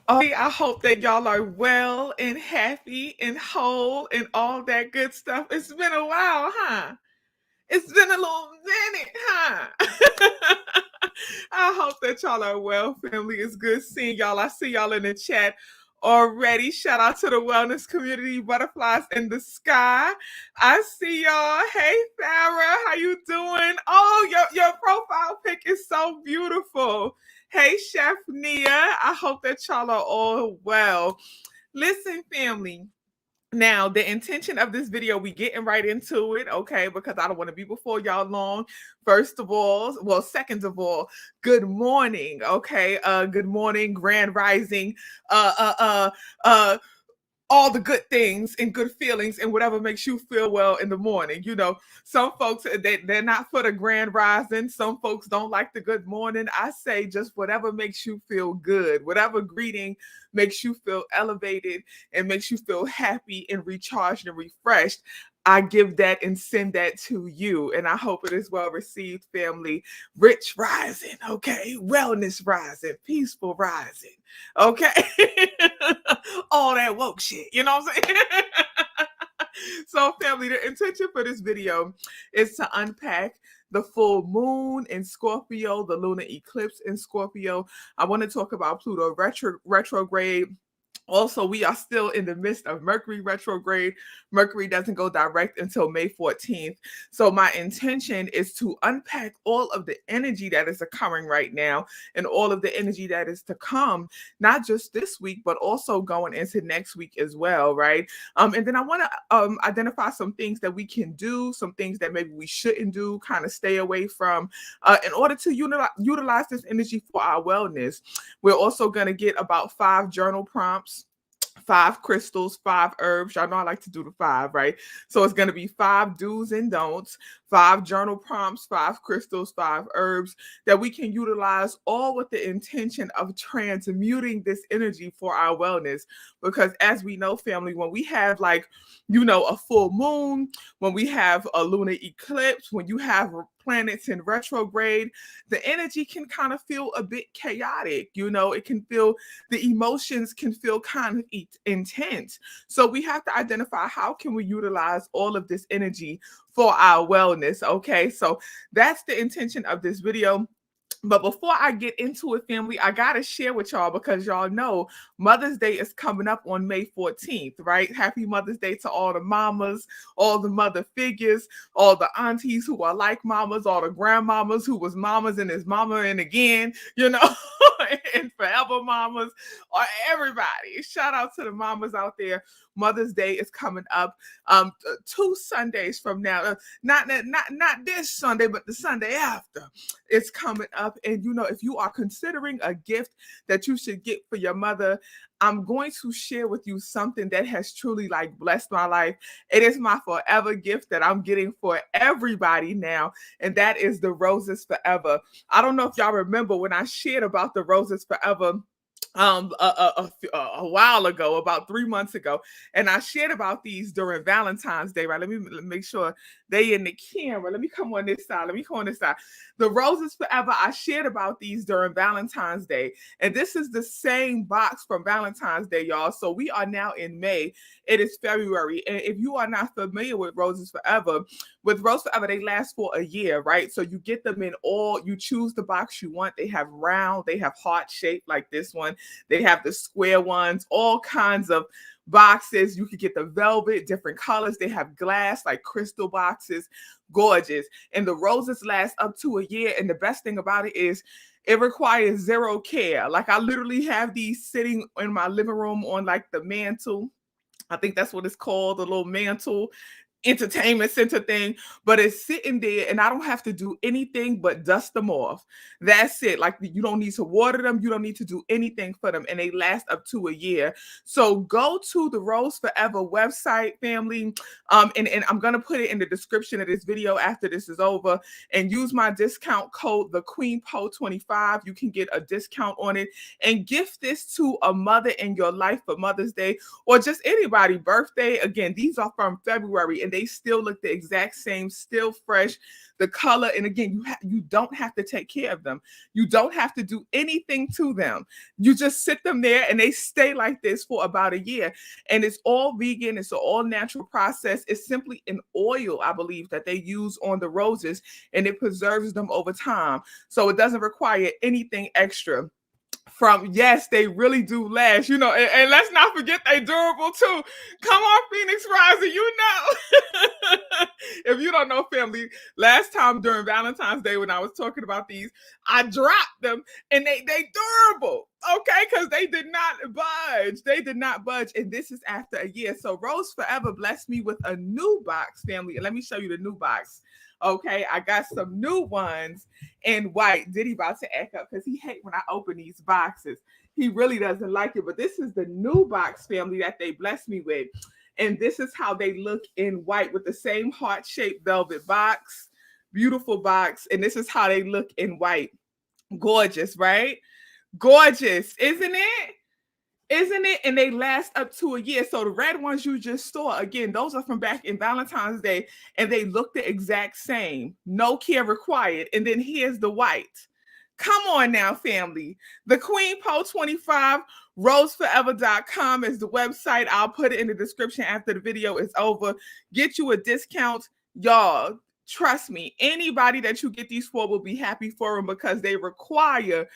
I hope that y'all are well and happy and whole and all that good stuff. It's been a while, huh? It's been a little minute, huh? I hope that y'all are well, family. It's good seeing y'all. I see y'all in the chat already. Shout out to the wellness community, butterflies in the sky. I see y'all. Hey, Farah, how you doing? Oh, your profile pic is so beautiful. Hey, Chef Nia. I hope that y'all are all well. Listen, family. Now, the intention of this video, we getting right into it, okay? Because I don't want to be before y'all long. First of all, well, second of all, good morning, okay? Good morning, grand rising, uh, uh, uh, uh, all the good things and good feelings and whatever makes you feel well in the morning. You know, some folks they're not for the grand rising. Some folks don't like the good morning. I say just whatever makes you feel good, whatever greeting makes you feel elevated and makes you feel happy and recharged and refreshed. I give that and send that to you. And I hope it is well received, family. Rich rising, okay? Wellness rising, peaceful rising, okay? All that woke shit, you know what I'm saying? So, family, the intention for this video is to unpack the full moon in Scorpio, the lunar eclipse in Scorpio. I want to talk about Pluto retrograde. Also, we are still in the midst of Mercury retrograde. Mercury doesn't go direct until May 14th. So my intention is to unpack all of the energy that is occurring right now and all of the energy that is to come, not just this week, but also going into next week as well, right? And then I want to identify some things that we can do, some things that maybe we shouldn't do, kind of stay away from, in order to utilize this energy for our wellness. We're also going to get about 5 journal prompts, 5 crystals, 5 herbs. Y'all know I like to do the 5, right? So it's going to be 5 do's and don'ts, 5 journal prompts, 5 crystals, 5 herbs that we can utilize, all with the intention of transmuting this energy for our wellness. Because as we know, family, when we have a full moon, when we have a lunar eclipse, when you have planets in retrograde, the energy can kind of feel a bit chaotic. It can feel, the emotions can feel kind of intense. So we have to identify how can we utilize all of this energy for our wellness. Okay, so that's the intention of this video. But before I get into it, family, I got to share with y'all, because y'all know Mother's Day is coming up on May 14th, right? Happy Mother's Day to all the mamas, all the mother figures, all the aunties who are like mamas, all the grandmamas who was mamas and is mama and again, and forever mamas, or everybody. Shout out to the mamas out there. Mother's Day is coming up 2 Sundays from now. Not this Sunday, but the Sunday after. It's coming up. And if you are considering a gift that you should get for your mother, I'm going to share with you something that has truly blessed my life. It is my forever gift that I'm getting for everybody now, and that is the Roses Forever. I don't know if y'all remember when I shared about the Roses Forever a while ago, about 3 months ago, and I shared about these during Valentine's Day, right? Let me make sure they in the camera. Let me come on this side. Let me come on this side. The Roses Forever, I shared about these during Valentine's Day, and this is the same box from Valentine's Day, y'all. So we are now in May. It is February, and if you are not familiar with Roses Forever, with Rose Forever, they last for a year, right? So you get them in you choose the box you want. They have round, they have heart shape like this one. They have the square ones, all kinds of boxes. You could get the velvet, different colors. They have glass, like crystal boxes, gorgeous. And the roses last up to a year. And the best thing about it is it requires zero care. Like I literally have these sitting in my living room on the mantle. I think that's what it's called, the little mantle entertainment center thing, but it's sitting there and I don't have to do anything but dust them off. That's it. You don't need to water them. You don't need to do anything for them. And they last up to a year. So go to the Rose Forever website, family. And I'm going to put it in the description of this video after this is over, and use my discount code, the Queen Po 25. You can get a discount on it and gift this to a mother in your life for Mother's Day, or just anybody birthday. Again, these are from February, and they still look the exact same, still fresh, the color. And again, you don't have to take care of them. You don't have to do anything to them. You just sit them there and they stay like this for about a year. And it's all vegan. It's an all natural process. It's simply an oil, I believe, that they use on the roses, and it preserves them over time. So it doesn't require anything extra. Yes, they really do last, and let's not forget they durable too. Come on, Phoenix Rising, if you don't know, family, last time during Valentine's Day when I was talking about these, I dropped them and they durable, okay, because they did not budge, and this is after a year. So Rose Forever blessed me with a new box, family, and let me show you the new box. Okay, I got some new ones in white. Diddy about to act up because he hates when I open these boxes. He really doesn't like it, but this is the new box, family, that they blessed me with. And this is how they look in white with the same heart-shaped velvet box. Beautiful box. And this is how they look in white. Gorgeous, right? Gorgeous, isn't it? Isn't it? And they last up to a year. So the red ones you just saw, again, those are from back in Valentine's Day, and they look the exact same. No care required. And then here's the white. Come on now, family. The Queen Po 25, roseforever.com is the website. I'll put it in the description after the video is over. Get you a discount. Y'all, trust me, anybody that you get these for will be happy for them, because they require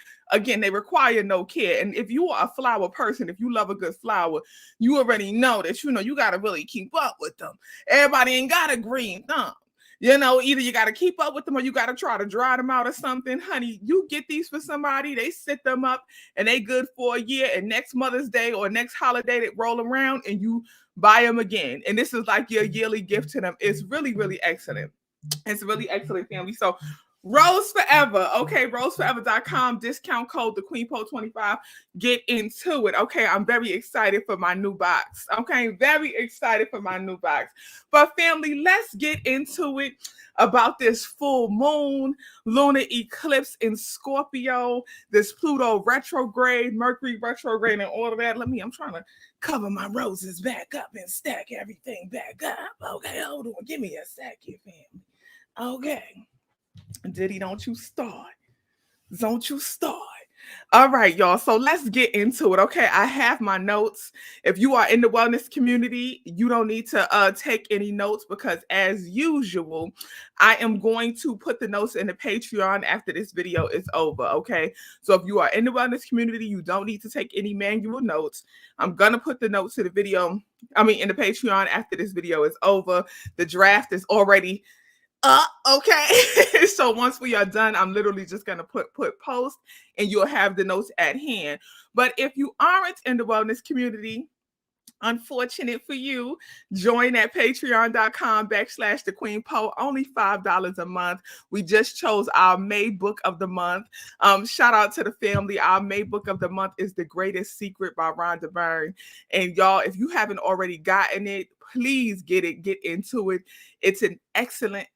no care. And if you are a flower person, if you love a good flower, you already know that, you got to really keep up with them. Everybody ain't got a green thumb. Either you got to keep up with them or you got to try to dry them out or something. Honey, you get these for somebody, they sit them up and they good for a year, and next Mother's Day or next holiday they roll around and you buy them again. And this is like your yearly gift to them. It's really, really excellent. It's really excellent, family. So Rose Forever, okay, roseforever.com, discount code the Queen Po 25. Get into it. Okay, I'm very excited for my new box. Okay, very excited for my new box. But family, let's get into it about this full moon, lunar eclipse in Scorpio, this Pluto retrograde, Mercury retrograde, and all of that. I'm trying to cover my roses back up and stack everything back up. Okay, hold on. Give me a second, family. Okay. Diddy, don't you start. Don't you start. All right, y'all. So let's get into it. Okay, I have my notes. If you are in the wellness community, you don't need to take any notes, because as usual, I am going to put the notes in the Patreon after this video is over. Okay, so if you are in the wellness community, you don't need to take any manual notes. I'm gonna put the notes to the video, in the Patreon after this video is over. The draft is already okay. So once we are done, I'm literally just going to put post, and you'll have the notes at hand. But if you aren't in the wellness community, unfortunate for you, join at patreon.com/the Queen Po. Only $5 a month. We just chose our May book of the month. Shout out to the family. Our May book of the month is The Greatest Secret by Rhonda Byrne. And y'all, if you haven't already gotten it, please get into it. It's an excellent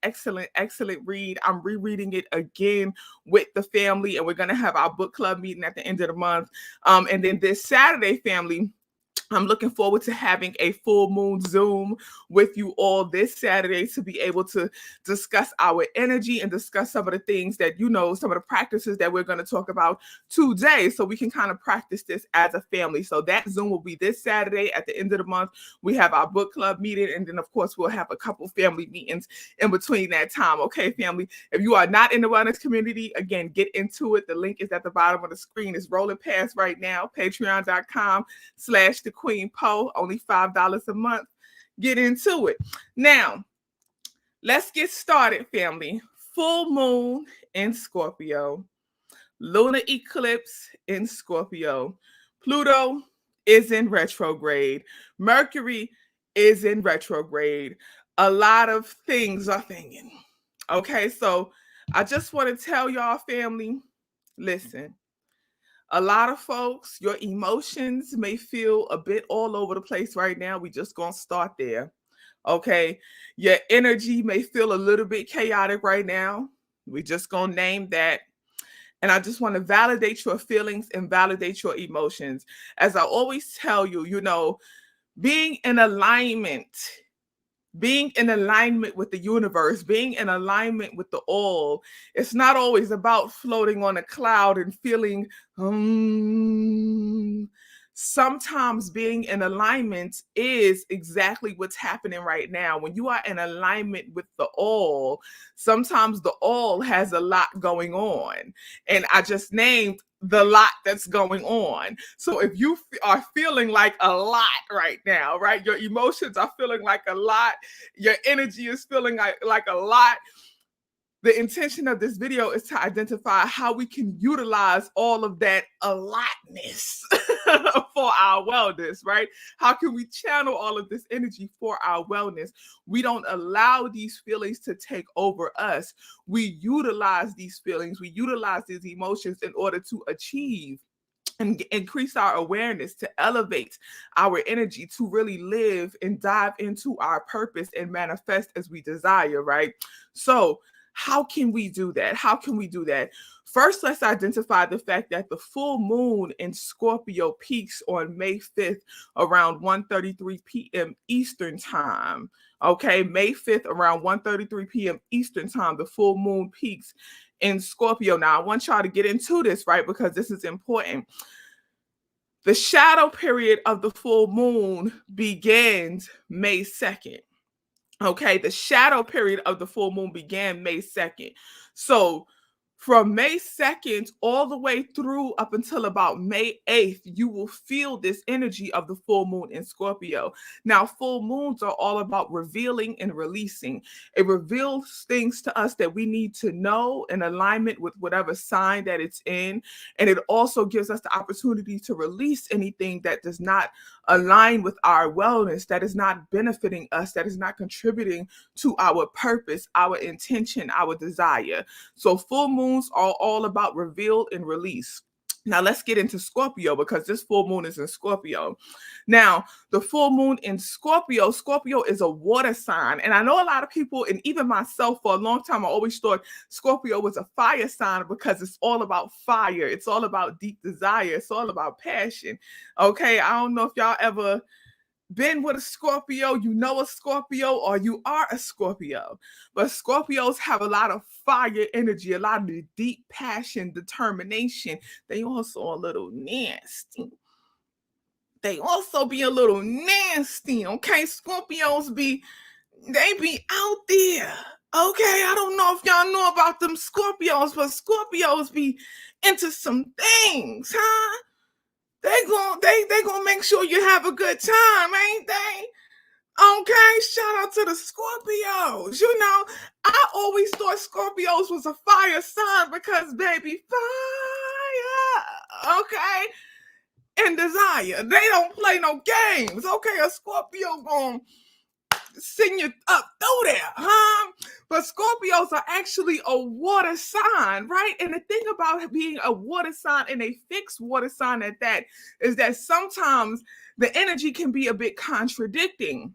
read. I'm rereading it again with the family, and we're going to have our book club meeting at the end of the month. And then this Saturday, family, I'm looking forward to having a full moon Zoom with you all this Saturday to be able to discuss our energy and discuss some of the things that, some of the practices that we're going to talk about today, so we can kind of practice this as a family. So that Zoom will be this Saturday at the end of the month. We have our book club meeting, and then, of course, we'll have a couple family meetings in between that time. Okay, family? If you are not in the wellness community, again, get into it. The link is at the bottom of the screen. It's rolling past right now. Patreon.com/the Queen Po, only $5 a month. Get into it. Now, let's get started, family. Full moon in Scorpio, lunar eclipse in Scorpio. Pluto is in retrograde. Mercury is in retrograde. A lot of things are thinking. Okay, so I just want to tell y'all, family, listen. A lot of folks, your emotions may feel a bit all over the place right now. We just gonna start there. Okay. Your energy may feel a little bit chaotic right now. We just gonna name that. And I just want to validate your feelings and validate your emotions. As I always tell you, being in alignment being in alignment with the universe, being in alignment with the all. It's not always about floating on a cloud and feeling, sometimes being in alignment is exactly what's happening right now. When you are in alignment with the all, sometimes the all has a lot going on. And I just named the lot that's going on. So if you are feeling like a lot right now, right? Your emotions are feeling like a lot, your energy is feeling like a lot. The intention of this video is to identify how we can utilize all of that allotness for our wellness, right? How can we channel all of this energy for our wellness? We don't allow these feelings to take over us. We utilize these feelings, we utilize these emotions in order to achieve and increase our awareness, to elevate our energy, to really live and dive into our purpose and manifest as we desire, right? So, how can we do that? How can we do that? First, let's identify the fact that the full moon in Scorpio peaks on May 5th around 1:33 p.m. Eastern time. Okay, May 5th around 1:33 p.m. Eastern time, the full moon peaks in Scorpio. Now, I want y'all to get into this, right? Because this is important. The shadow period of the full moon begins May 2nd. Okay, the shadow period of the full moon began May 2nd. So from May 2nd all the way through up until about May 8th, you will feel this energy of the full moon in Scorpio. Now, full moons are all about revealing and releasing. It reveals things to us that we need to know in alignment with whatever sign that it's in. And it also gives us the opportunity to release anything that does not align with our wellness, that is not benefiting us, that is not contributing to our purpose, our intention, our desire. So full moons are all about reveal and release. Now let's get into Scorpio, because this full moon is in Scorpio. Now, the full moon in Scorpio, Scorpio is a water sign. And I know a lot of people, and even myself for a long time, I always thought Scorpio was a fire sign because it's all about fire. It's all about deep desire. It's all about passion. Okay, I don't know if y'all ever been with a Scorpio, you know a Scorpio, or you are a Scorpio. But Scorpios have a lot of fire energy, a lot of deep passion, determination. They also a little nasty. They also be a little nasty, okay? Scorpios they be out there. Okay, I don't know if y'all know about them Scorpios, but Scorpios be into some things, huh? They gonna make sure you have a good time, ain't they? Okay, shout out to the Scorpios. You know, I always thought Scorpios was a fire sign because, baby, fire. Okay, and desire. They don't play no games. Okay, a Scorpio gonna send you up through there, huh? But Scorpios are actually a water sign, right? And the thing about being a water sign and a fixed water sign at that is that sometimes the energy can be a bit contradicting.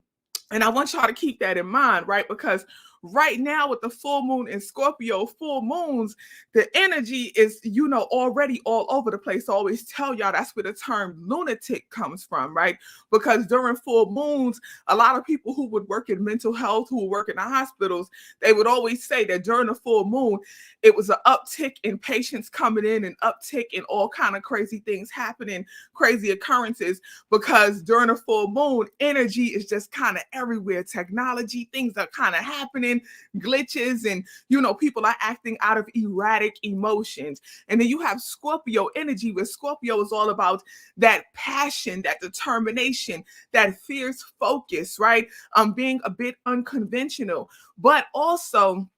And I want y'all to keep that in mind, right? Because right now with the full moon in Scorpio, full moons, the energy is, already all over the place. I always tell y'all that's where the term lunatic comes from, right? Because during full moons, a lot of people who would work in mental health, who would work in the hospitals, they would always say that during the full moon, it was an uptick in patients coming in, an uptick in all kind of crazy things happening, crazy occurrences, because during a full moon, energy is just kind of everywhere. Technology, things are kind of happening, glitches, and people are acting out of erratic emotions. And then you have Scorpio energy, where Scorpio is all about that passion, that determination, that fierce focus, right? Being a bit unconventional, but also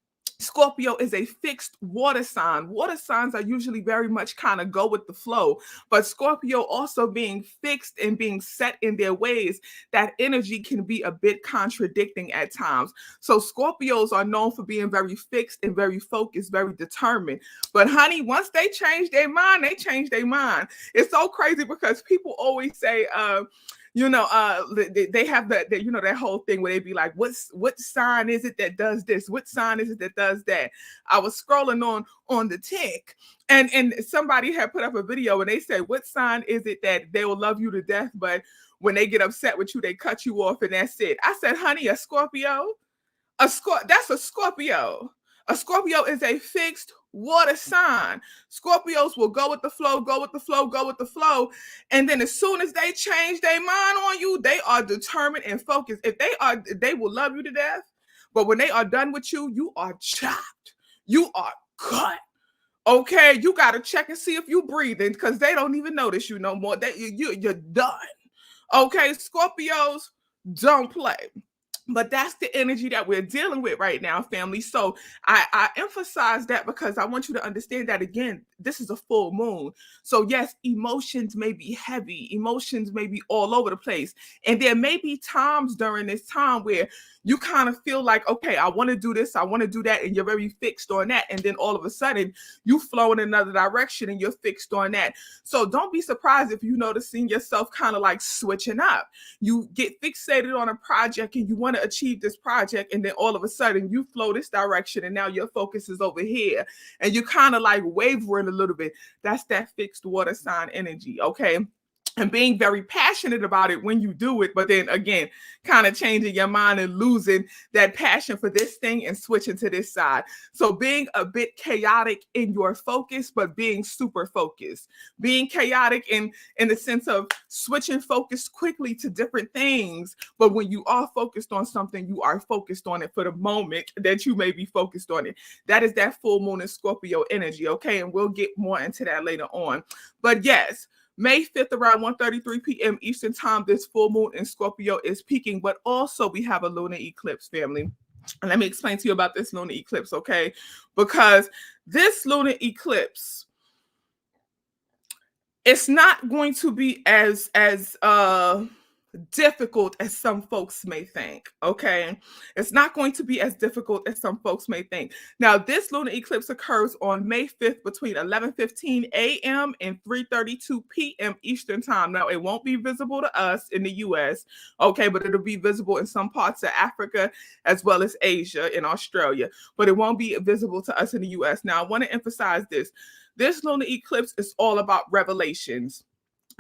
Scorpio is a fixed water sign. Water signs are usually very much kind of go with the flow, but Scorpio also being fixed and being set in their ways, that energy can be a bit contradicting at times. So Scorpios are known for being very fixed and very focused, very determined. But honey, once they change their mind, they change their mind. It's so crazy because people always say, they have that whole thing where they be like, what sign is it that does this? What sign is it that does that? I was scrolling on the tick, and somebody had put up a video and they said, what sign is it that they will love you to death, but when they get upset with you, they cut you off and that's it. I said, honey, a Scorpio? That's a Scorpio. A Scorpio is a fixed water sign. Scorpios will go with the flow, go with the flow, go with the flow. And then as soon as they change their mind on you, they are determined and focused. They will love you to death. But when they are done with you, you are chopped. You are cut. Okay, you got to check and see if you breathing because they don't even notice you no more. You're done. Okay, Scorpios don't play. But that's the energy that we're dealing with right now, family. So I emphasize that because I want you to understand that, again, this is a full moon. So yes, emotions may be heavy. Emotions may be all over the place. And there may be times during this time where you kind of feel like, okay, I want to do this, I want to do that, and you're very fixed on that. And then all of a sudden, you flow in another direction and you're fixed on that. So don't be surprised if you noticing yourself kind of like switching up. You get fixated on a project and you want to achieve this project, and then all of a sudden you flow this direction and now your focus is over here and you're kind of like wavering a little bit. That's that fixed water sign energy, okay? And being very passionate about it when you do it, but then again, kind of changing your mind and losing that passion for this thing and switching to this side. So being a bit chaotic in your focus, but being super focused. Being chaotic in the sense of switching focus quickly to different things. But when you are focused on something, you are focused on it for the moment that you may be focused on it. That is that full moon in Scorpio energy, okay? And we'll get more into that later on. But yes, May 5th around 1:33 p.m. Eastern time, this full moon in Scorpio is peaking, but also we have a lunar eclipse, family. And let me explain to you about this lunar eclipse, okay? Because this lunar eclipse, it's not going to be as difficult as some folks may think, okay? It's not going to be as difficult as some folks may think. Now, this lunar eclipse occurs on May 5th between 11:15 a.m. and 3:32 p.m. Eastern time. Now, it won't be visible to us in the U.S., okay, but it'll be visible in some parts of Africa as well as Asia and Australia, but it won't be visible to us in the U.S. Now, I want to emphasize this. This lunar eclipse is all about revelations.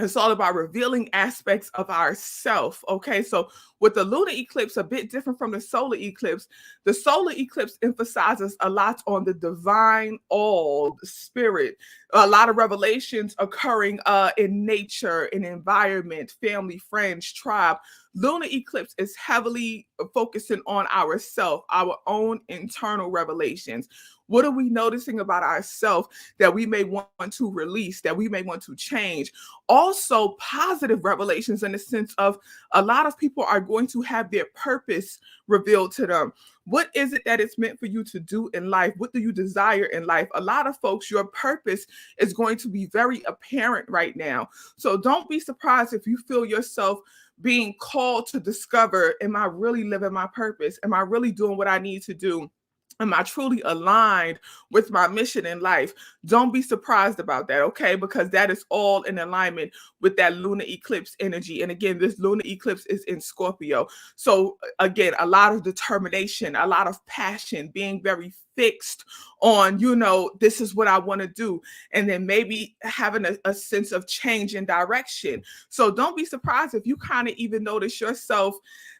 It's all about revealing aspects of ourself. Okay, so with the lunar eclipse, a bit different from the solar eclipse, the solar eclipse emphasizes a lot on the divine, all the spirit, a lot of revelations occurring in nature, in environment, family, friends, tribe. Lunar eclipse is heavily focusing on ourself, our own internal revelations. What are we noticing about ourselves that we may want to release, that we may want to change? Also, positive revelations in the sense of a lot of people are going to have their purpose revealed to them. What is it that it's meant for you to do in life? What do you desire in life? A lot of folks, your purpose is going to be very apparent right now. So don't be surprised if you feel yourself being called to discover, am I really living my purpose? Am I really doing what I need to do? Am I truly aligned with my mission in life? Don't be surprised about that, okay? Because that is all in alignment with that lunar eclipse energy. And again, this lunar eclipse is in Scorpio. So again, a lot of determination, a lot of passion, being very fixed on, this is what I want to do. And then maybe having a sense of change in direction. So don't be surprised if you kind of even notice yourself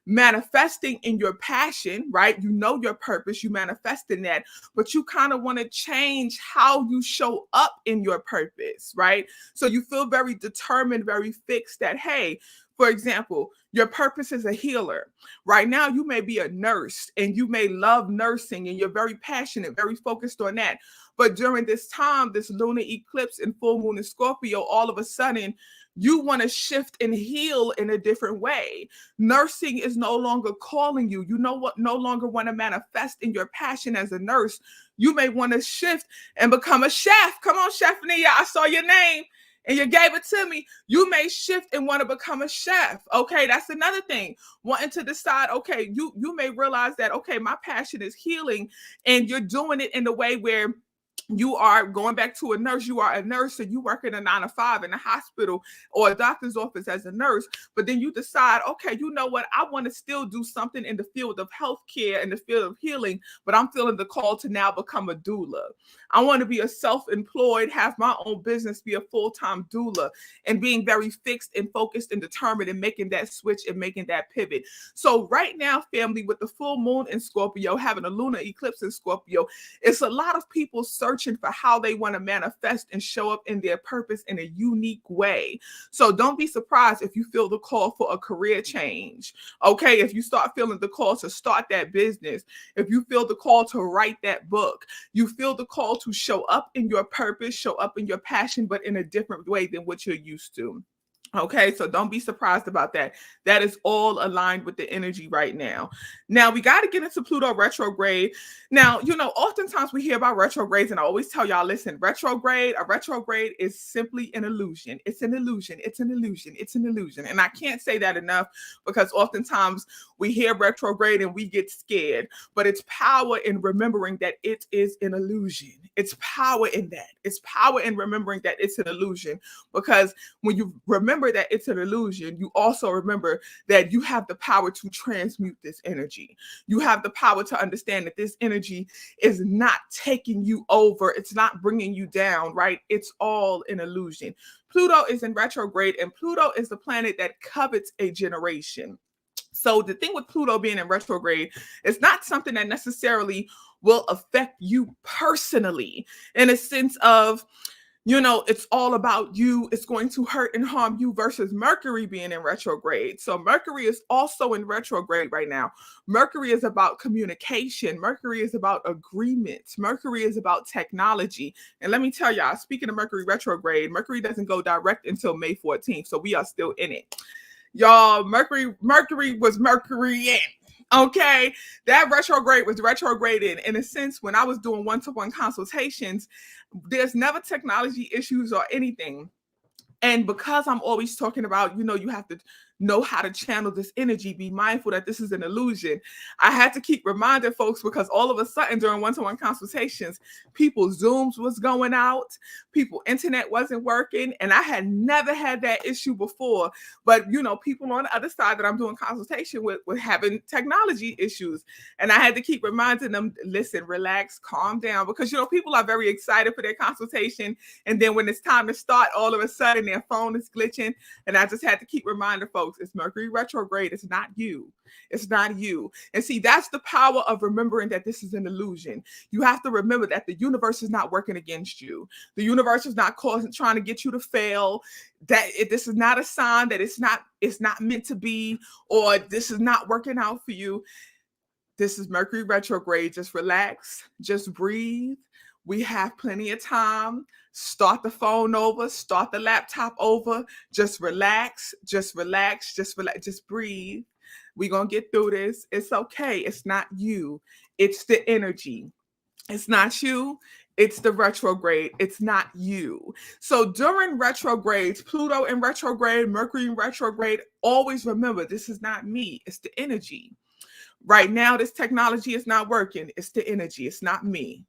manifesting in your passion, right? You know your purpose, you manifest in that, but you kind of want to change how you show up in your purpose, right? So you feel very determined, very fixed that, hey, for example, your purpose is a healer. Right now, you may be a nurse and you may love nursing and you're very passionate, very focused on that. But during this time, this lunar eclipse and full moon in Scorpio, all of a sudden, you want to shift and heal in a different way. Nursing is no longer calling you. You know what? No longer want to manifest in your passion as a nurse. You may want to shift and become a chef. Come on, Chef Nia, I saw your name and you gave it to me. You may shift and want to become a chef. Okay, that's another thing. Wanting to decide, okay, you may realize that, okay, my passion is healing and you're doing it in a way where You are going back to a nurse. You are a nurse and you work in a 9 to 5 in a hospital or a doctor's office as a nurse. But then you decide, okay, you know what? I want to still do something in the field of healthcare, in the field of healing, but I'm feeling the call to now become a doula. I want to be a self-employed, have my own business, be a full-time doula, and being very fixed and focused and determined and making that switch and making that pivot. So right now, family, with the full moon in Scorpio, having a lunar eclipse in Scorpio, it's a lot of people searching for how they want to manifest and show up in their purpose in a unique way. So don't be surprised if you feel the call for a career change. Okay, if you start feeling the call to start that business, if you feel the call to write that book, you feel the call to show up in your purpose, show up in your passion, but in a different way than what you're used to. Okay, so don't be surprised about that. That is all aligned with the energy right now. Now we got to get into Pluto retrograde. Now, oftentimes we hear about retrogrades, and I always tell y'all, listen, a retrograde is simply an illusion. It's an illusion. It's an illusion. It's an illusion. And I can't say that enough because oftentimes we hear retrograde and we get scared, but it's power in remembering that it is an illusion. It's power in that. It's power in remembering that it's an illusion, because when you remember that it's an illusion, you also remember that you have the power to transmute this energy. You have the power to understand that this energy is not taking you over. It's not bringing you down, right? It's all an illusion. Pluto is in retrograde, and Pluto is the planet that covets a generation. So the thing with Pluto being in retrograde, it's not something that necessarily will affect you personally in a sense of, it's all about you. It's going to hurt and harm you versus Mercury being in retrograde. So Mercury is also in retrograde right now. Mercury is about communication. Mercury is about agreements. Mercury is about technology. And let me tell y'all, speaking of Mercury retrograde, Mercury doesn't go direct until May 14th. So we are still in it. Y'all, Mercury was Mercury in. Okay, that retrograde was retrograded in a sense. When I was doing one-to-one consultations, there's never technology issues or anything. And because I'm always talking about, you have to know how to channel this energy, be mindful that this is an illusion. I had to keep reminding folks, because all of a sudden during one-to-one consultations, people's Zooms was going out, people internet wasn't working, and I had never had that issue before. But people on the other side that I'm doing consultation with were having technology issues, and I had to keep reminding them, listen, relax, calm down, because people are very excited for their consultation, and then when it's time to start, all of a sudden their phone is glitching, and I just had to keep reminding folks, it's Mercury retrograde. It's not you. It's not you. And see, that's the power of remembering that this is an illusion. You have to remember that the universe is not working against you. The universe is not trying to get you to fail. This is not a sign that it's not meant to be, or this is not working out for you. This is Mercury retrograde. Just relax. Just breathe. We have plenty of time. Start the phone over, start the laptop over. Just relax, just relax, just relax, just breathe. We're going to get through this. It's okay. It's not you. It's the energy. It's not you. It's the retrograde. It's not you. So during retrogrades, Pluto in retrograde, Mercury in retrograde, always remember, this is not me. It's the energy. Right now, this technology is not working. It's the energy. It's not me.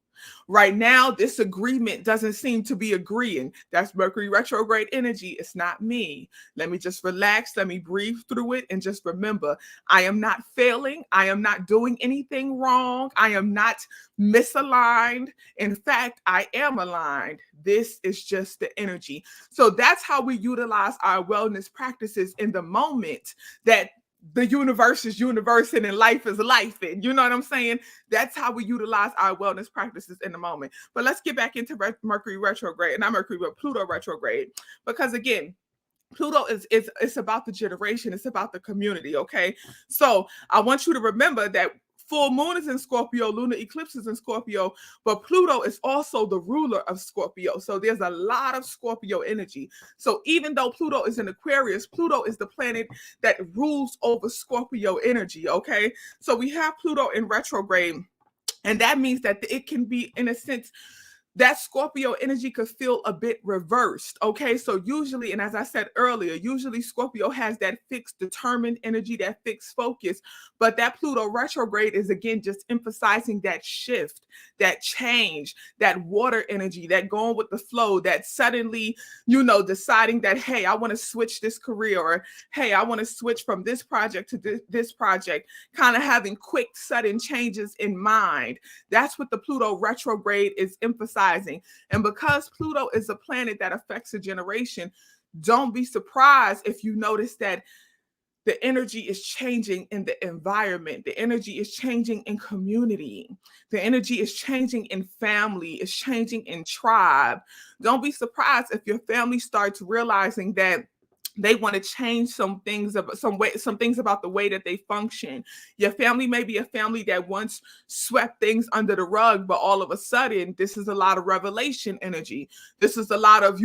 Right now, this agreement doesn't seem to be agreeing. That's Mercury retrograde energy. It's not me. Let me just relax. Let me breathe through it. And just remember, I am not failing. I am not doing anything wrong. I am not misaligned. In fact, I am aligned. This is just the energy. So that's how we utilize our wellness practices in the moment that the universe is universing and life is life. And you know what I'm saying? That's how we utilize our wellness practices in the moment. But let's get back into Mercury retrograde, not Mercury, but Pluto retrograde. Because again, Pluto is it's about the generation. It's about the community. Okay. So I want you to remember that full moon is in Scorpio, lunar eclipse is in Scorpio, but Pluto is also the ruler of Scorpio. So there's a lot of Scorpio energy. So even though Pluto is in Aquarius, Pluto is the planet that rules over Scorpio energy, okay? So we have Pluto in retrograde, and that means that it can be, in a sense, that Scorpio energy could feel a bit reversed. Okay. So usually, and as I said earlier, usually Scorpio has that fixed, determined energy, that fixed focus. But that Pluto retrograde is again just emphasizing that shift, that change, that water energy, that going with the flow, that suddenly, deciding that, hey, I want to switch this career, or hey, I want to switch from this project to this project, kind of having quick, sudden changes in mind. That's what the Pluto retrograde is emphasizing. And because Pluto is a planet that affects a generation, don't be surprised if you notice that the energy is changing in the environment. The energy is changing in community. The energy is changing in family. It's changing in tribe. Don't be surprised if your family starts realizing that they want to change some things about the way that they function. Your family may be a family that once swept things under the rug, but all of a sudden, this is a lot of revelation energy. This is a lot of,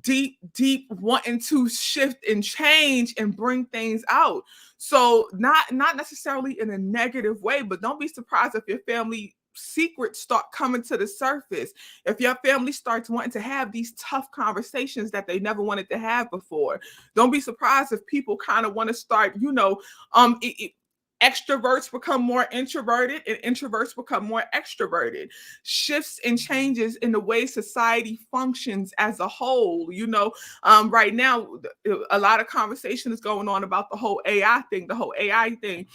deep wanting to shift and change and bring things out. So not necessarily in a negative way, but don't be surprised if your family secrets start coming to the surface. If your family starts wanting to have these tough conversations that they never wanted to have before, don't be surprised if people kind of want to start, extroverts become more introverted and introverts become more extroverted. Shifts and changes in the way society functions as a whole. Right now, a lot of conversation is going on about the whole AI thing.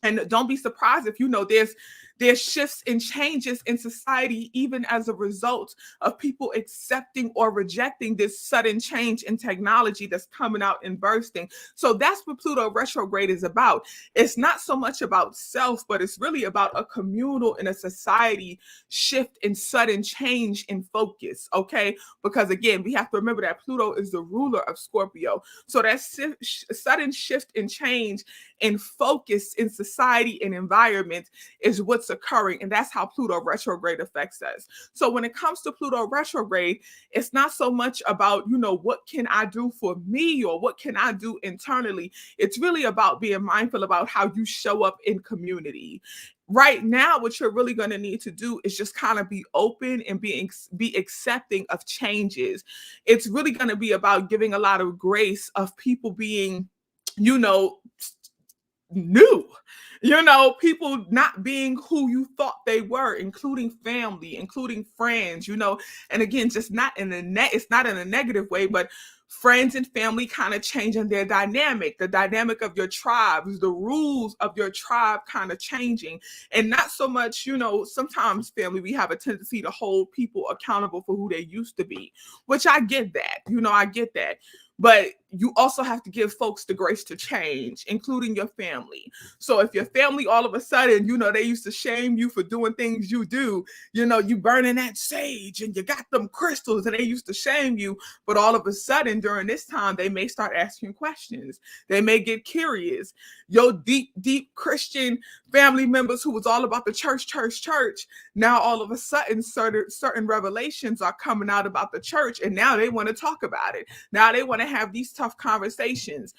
And don't be surprised if there's shifts and changes in society, even as a result of people accepting or rejecting this sudden change in technology that's coming out and bursting. So that's what Pluto retrograde is about. It's not so much about self, but it's really about a communal and a society shift and sudden change in focus. Okay. Because again, we have to remember that Pluto is the ruler of Scorpio. So that sudden shift and change in focus in society and environment is what's occurring. And that's how Pluto retrograde affects us. So when it comes to Pluto retrograde, it's not so much about, what can I do for me or what can I do internally? It's really about being mindful about how you show up in community. Right now, what you're really going to need to do is just kind of be open and be accepting of changes. It's really going to be about giving a lot of grace of people being, new, people not being who you thought they were, including family, including friends, and again, just not in it's not in a negative way, but friends and family kind of changing their dynamic, the dynamic of your tribes, the rules of your tribe kind of changing. And not so much, sometimes family, we have a tendency to hold people accountable for who they used to be, which I get that, I get that. But you also have to give folks the grace to change, including your family. So if your family all of a sudden, they used to shame you for doing things you do, you burning that sage and you got them crystals and they used to shame you. But all of a sudden during this time, they may start asking questions. They may get curious. Your deep Christian family members who was all about the church, now all of a sudden certain revelations are coming out about the church, and now they want to talk about it. Now they want to have these tough conversations.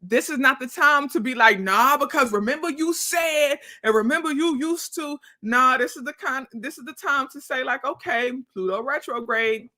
This is not the time to be like, nah, because remember you said, and remember you used to. Nah, this is the time to say like, okay, Pluto retrograde,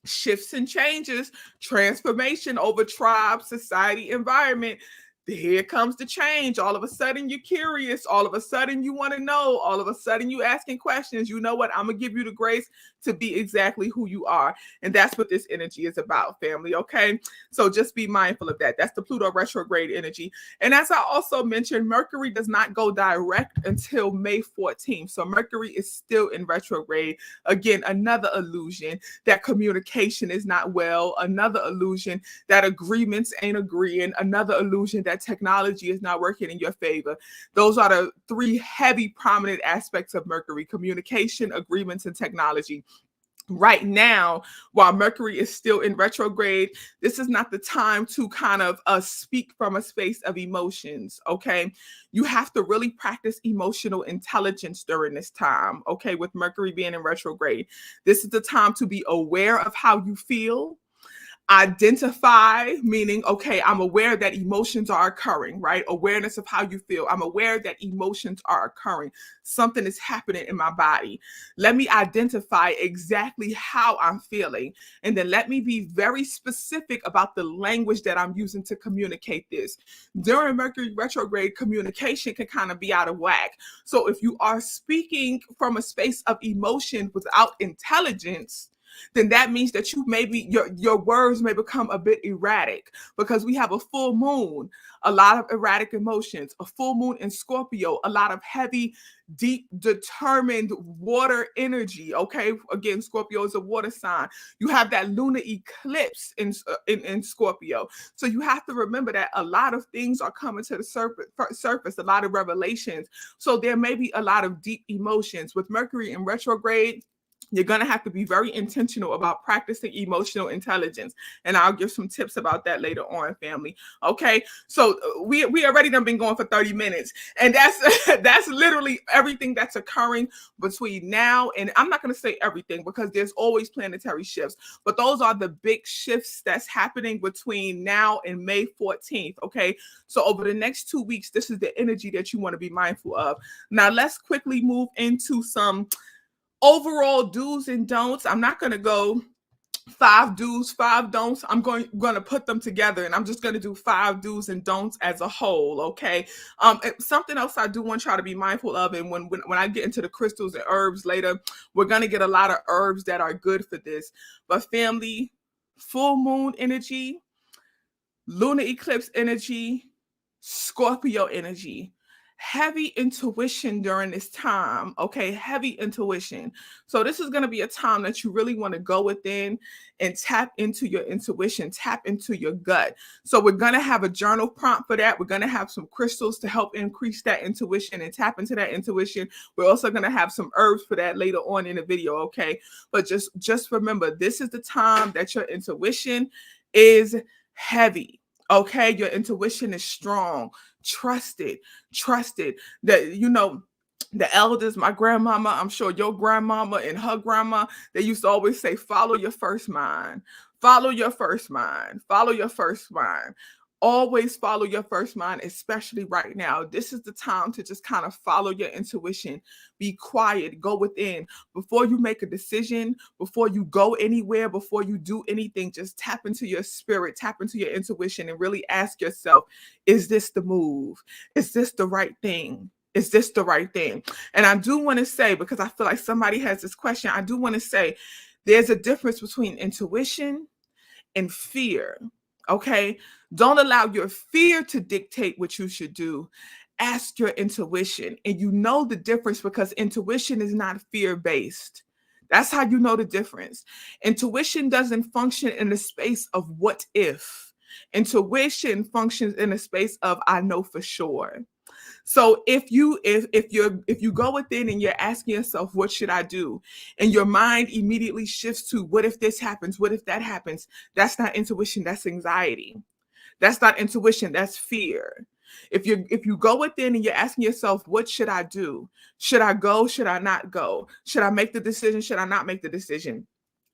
shifts and changes, transformation over tribe, society, environment. Here comes the change. All of a sudden you're curious. All of a sudden you want to know. All of a sudden you asking questions. You know what? I'm going to give you the grace to be exactly who you are. And that's what this energy is about, family. Okay. So just be mindful of that. That's the Pluto retrograde energy. And as I also mentioned, Mercury does not go direct until May 14th. So Mercury is still in retrograde. Again, another illusion that communication is not well. Another illusion that agreements ain't agreeing. Another illusion that technology is not working in your favor. Those are the three heavy prominent aspects of Mercury: communication, agreements, and technology. Right now, while Mercury is still in retrograde, this is not the time to kind of speak from a space of emotions, okay? You have to really practice emotional intelligence during this time, okay, with Mercury being in retrograde. This is the time to be aware of how you feel. Identify, meaning, okay, I'm aware that emotions are occurring, right? Awareness of how you feel. I'm aware that emotions are occurring. Something is happening in my body. Let me identify exactly how I'm feeling. And then let me be very specific about the language that I'm using to communicate this. During Mercury retrograde, communication can kind of be out of whack. So if you are speaking from a space of emotion without intelligence, then that means that you maybe your words may become a bit erratic, because we have a full moon, a lot of erratic emotions, a full moon in Scorpio, a lot of heavy, deep, determined water energy. Okay, again, Scorpio is a water sign. You have that lunar eclipse in Scorpio, so you have to remember that a lot of things are coming to the surface, a lot of revelations. So there may be a lot of deep emotions with Mercury in retrograde. You're going to have to be very intentional about practicing emotional intelligence. And I'll give some tips about that later on, family. Okay. So we already done been going for 30 minutes. And that's literally everything that's occurring between now. And I'm not going to say everything because there's always planetary shifts, but those are the big shifts that's happening between now and May 14th. Okay. So over the next 2 weeks, this is the energy that you want to be mindful of. Now let's quickly move into some overall do's and don'ts. I'm not going to go 5 do's, 5 don'ts. I'm going to put them together, and I'm just going to do 5 do's and don'ts as a whole. Okay. Something else I do want y'all to be mindful of, and when I get into the crystals and herbs later, we're going to get a lot of herbs that are good for this. But family, full moon energy, lunar eclipse energy, Scorpio energy, heavy intuition during this time. Okay, heavy intuition. So this is going to be a time that you really want to go within and tap into your intuition, tap into your gut. So we're going to have a journal prompt for that. We're going to have some crystals to help increase that intuition and tap into that intuition. We're also going to have some herbs for that later on in the video. Okay, but just remember, this is the time that your intuition is heavy. Okay, your intuition is strong. Trust it. That, you know, the elders, my grandmama, I'm sure your grandmama and her grandma, they used to always say, follow your first mind. Follow your first mind. Follow your first mind. Always follow your first mind, especially right now. This is the time to just kind of follow your intuition. Be quiet, go within. Before you make a decision, before you go anywhere, before you do anything, just tap into your spirit, tap into your intuition, and really ask yourself, is this the move? Is this the right thing? Is this the right thing? And I do want to say, because I feel like somebody has this question, I do want to say there's a difference between intuition and fear. Okay. Don't allow your fear to dictate what you should do. Ask your intuition. And you know the difference because intuition is not fear based. That's how you know the difference. Intuition doesn't function in the space of what if. Intuition functions in a space of I know for sure. So if you go within and you're asking yourself, what should I do? And your mind immediately shifts to what if this happens? What if that happens? That's not intuition, that's anxiety. That's not intuition, that's fear. If you go within and you're asking yourself, what should I do? Should I go? Should I not go? Should I make the decision? Should I not make the decision?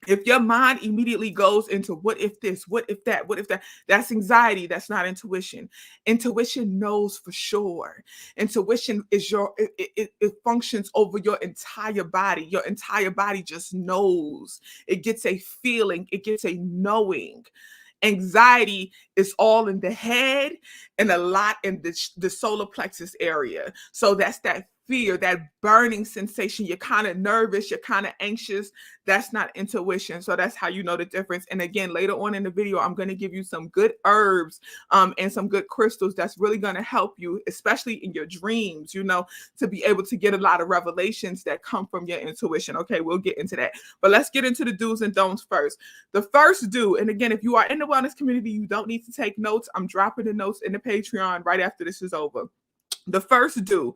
If your mind immediately goes into what if this, what if that, what if that, that's anxiety. That's not intuition. Intuition knows for sure. Intuition is it functions over your entire body. Your entire body just knows. It gets a feeling, it gets a knowing. Anxiety is all in the head and a lot in the solar plexus area. So that's that fear, that burning sensation. You're kind of nervous, you're kind of anxious. That's not intuition. So that's how you know the difference. And again, later on in the video, I'm going to give you some good herbs and some good crystals that's really going to help you, especially in your dreams, you know, to be able to get a lot of revelations that come from your intuition. Okay, we'll get into that. But let's get into the do's and don'ts first. The first do, and again, if you are in the wellness community, you don't need to take notes. I'm dropping the notes in the Patreon right after this is over. The first do,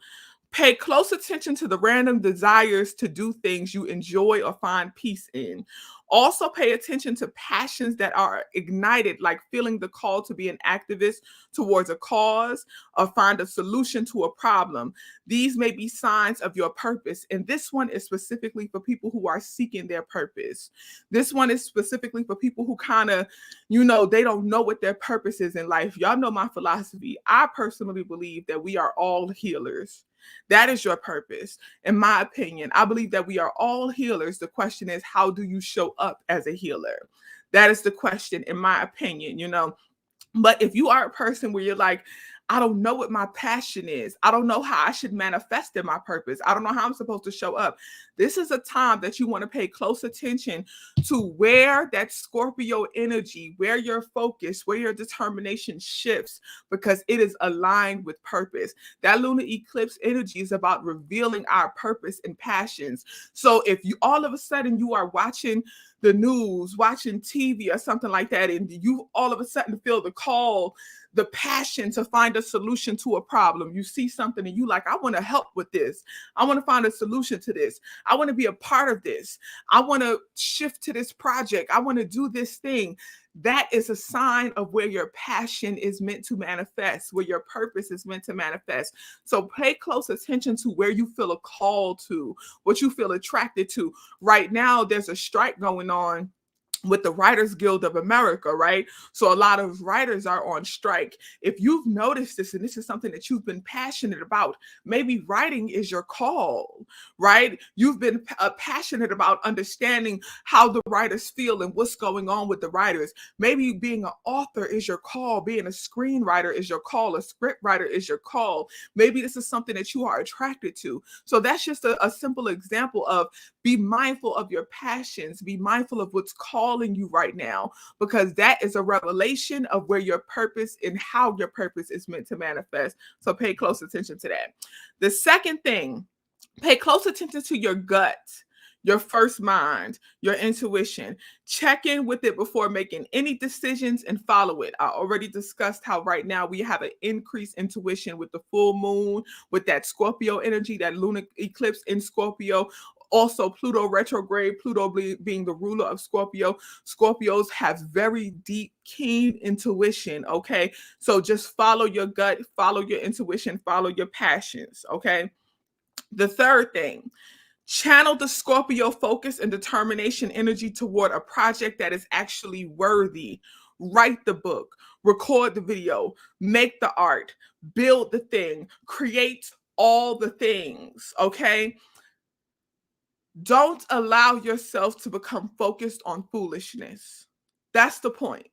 Pay close attention to the random desires to do things you enjoy or find peace in. Also, pay attention to passions that are ignited, like feeling the call to be an activist towards a cause or find a solution to a problem. These may be signs of your purpose. And this one is specifically for people who are seeking their purpose. This one is specifically for people who kind of, they don't know what their purpose is in life. Y'all know my philosophy. I personally believe that we are all healers. That is your purpose. In my opinion, I believe that we are all healers. The question is, how do you show up as a healer? That is the question, in my opinion. But if you are a person where you're like, I don't know what my passion is, I don't know how I should manifest in my purpose, I don't know how I'm supposed to show up, this is a time that you want to pay close attention to where that Scorpio energy, where your focus, where your determination shifts, because it is aligned with purpose. That lunar eclipse energy is about revealing our purpose and passions. So if you all of a sudden you are watching the news, watching TV or something like that, and you all of a sudden feel the call, the passion to find a solution to a problem. You see something and you like, I want to help with this. I want to find a solution to this. I want to be a part of this. I want to shift to this project. I want to do this thing. That is a sign of where your passion is meant to manifest, where your purpose is meant to manifest. So pay close attention to where you feel a call to, what you feel attracted to. Right now, there's a strike going on with the Writers Guild of America, right? So a lot of writers are on strike. If you've noticed this, and this is something that you've been passionate about, maybe writing is your call, right? You've been passionate about understanding how the writers feel and what's going on with the writers. Maybe being an author is your call, being a screenwriter is your call, a script writer is your call. Maybe this is something that you are attracted to. So that's just a simple example of be mindful of your passions, be mindful of what's calling you right now, because that is a revelation of where your purpose and how your purpose is meant to manifest. So pay close attention to that. The second thing, pay close attention to your gut, your first mind, your intuition. Check in with it before making any decisions and follow it. I already discussed how right now we have an increased intuition with the full moon, with that Scorpio energy, that lunar eclipse in Scorpio. Also, Pluto retrograde, Pluto being the ruler of Scorpio. Scorpios have very deep, keen intuition, okay? So just follow your gut, follow your intuition, follow your passions, okay? The third thing, channel the Scorpio focus and determination energy toward a project that is actually worthy. Write the book, record the video, make the art, build the thing, create all the things, okay? Don't allow yourself to become focused on foolishness. That's the point.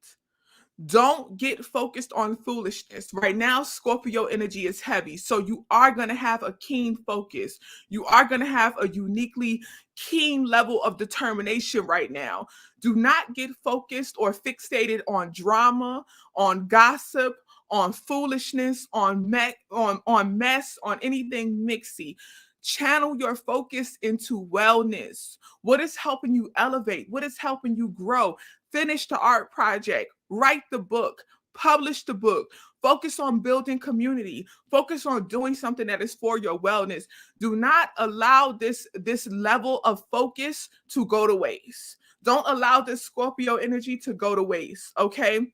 Don't get focused on foolishness. Right now, Scorpio energy is heavy. So you are going to have a keen focus. You are going to have a uniquely keen level of determination right now. Do not get focused or fixated on drama, on gossip, on foolishness, on mess, on anything mixy. Channel your focus into wellness. What is helping you elevate? What is helping you grow? Finish the art project, write the book, publish the book, focus on building community, focus on doing something that is for your wellness. Do not allow this level of focus to go to waste. Don't allow this Scorpio energy to go to waste, okay?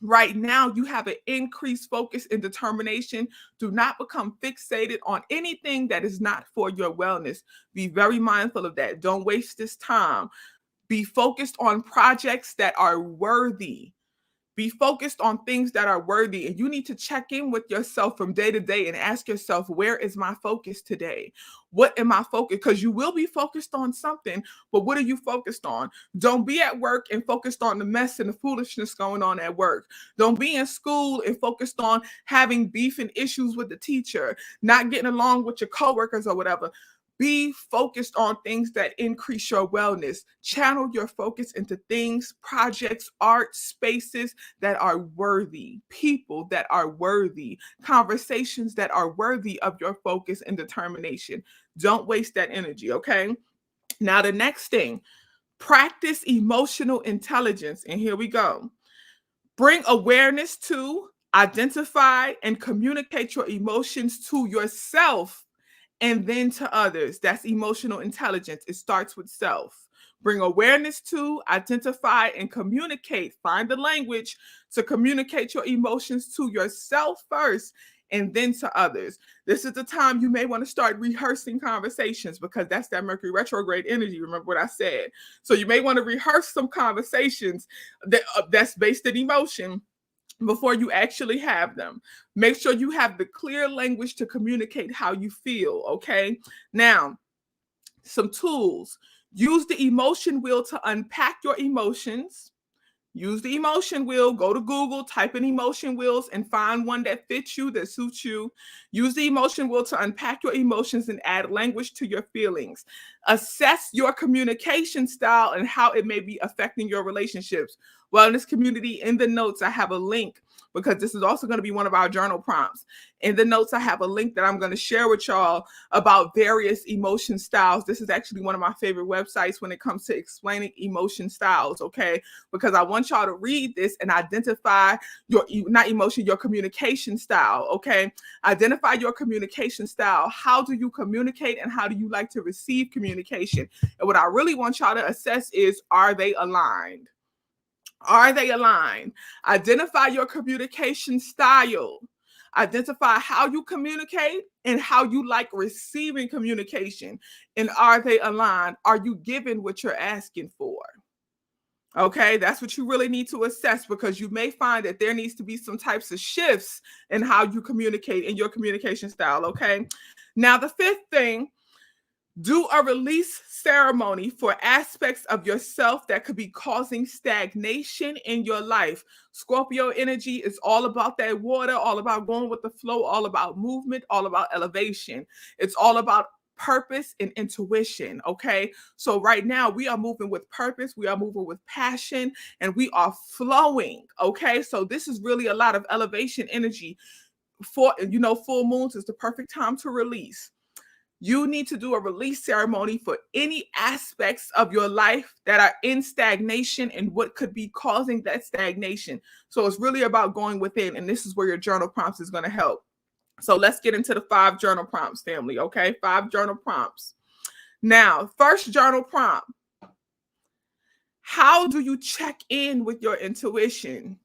Right now, you have an increased focus and determination. Do not become fixated on anything that is not for your wellness. Be very mindful of that. Don't waste this time. Be focused on projects that are worthy. Be focused on things that are worthy. And you need to check in with yourself from day to day and ask yourself, where is my focus today? What am I focused? Because you will be focused on something, but what are you focused on? Don't be at work and focused on the mess and the foolishness going on at work. Don't be in school and focused on having beef and issues with the teacher, not getting along with your coworkers or whatever. Be focused on things that increase your wellness. Channel your focus into things, projects, art, spaces that are worthy, people that are worthy, conversations that are worthy of your focus and determination. Don't waste that energy, okay? Now, the next thing, practice emotional intelligence. And here we go. Bring awareness to, identify, and communicate your emotions to yourself and then to others. That's emotional intelligence. It starts with self. Bring awareness to, identify, and communicate. Find the language to communicate your emotions to yourself first and then to others. This is the time you may want to start rehearsing conversations, because that's that Mercury retrograde energy. Remember what I said. So you may want to rehearse some conversations that's based in emotion before you actually have them. Make sure you have the clear language to communicate how you feel, okay? Now, some tools. Use the emotion wheel to unpack your emotions. Use the emotion wheel. Go to Google, type in emotion wheels, and find one that fits you, that suits you. Use the emotion wheel to unpack your emotions and add language to your feelings. Assess your communication style and how it may be affecting your relationships. Well, in this community, in the notes, I have a link, because this is also going to be one of our journal prompts. In the notes, I have a link that I'm going to share with y'all about various emotion styles. This is actually one of my favorite websites when it comes to explaining emotion styles, okay? Because I want y'all to read this and identify your, not emotion, your communication style, okay? Identify your communication style. How do you communicate and how do you like to receive communication? And what I really want y'all to assess is, are they aligned? Are they aligned? Identify your communication style. Identify how you communicate and how you like receiving communication. And are they aligned? Are you giving what you're asking for? Okay, that's what you really need to assess, because you may find that there needs to be some types of shifts in how you communicate in your communication style. Okay, now the fifth thing, do a release ceremony for aspects of yourself that could be causing stagnation in your life. Scorpio energy is all about that water, all about going with the flow, all about movement, all about elevation. It's all about purpose and intuition, okay? So right now we are moving with purpose, we are moving with passion, and we are flowing, okay? So this is really a lot of elevation energy. For, full moons is the perfect time to release. You need to do a release ceremony for any aspects of your life that are in stagnation and what could be causing that stagnation. So it's really about going within, and this is where your journal prompts is going to help. So let's get into the 5 journal prompts, family, okay? 5 journal prompts. Now, first journal prompt. How do you check in with your intuition?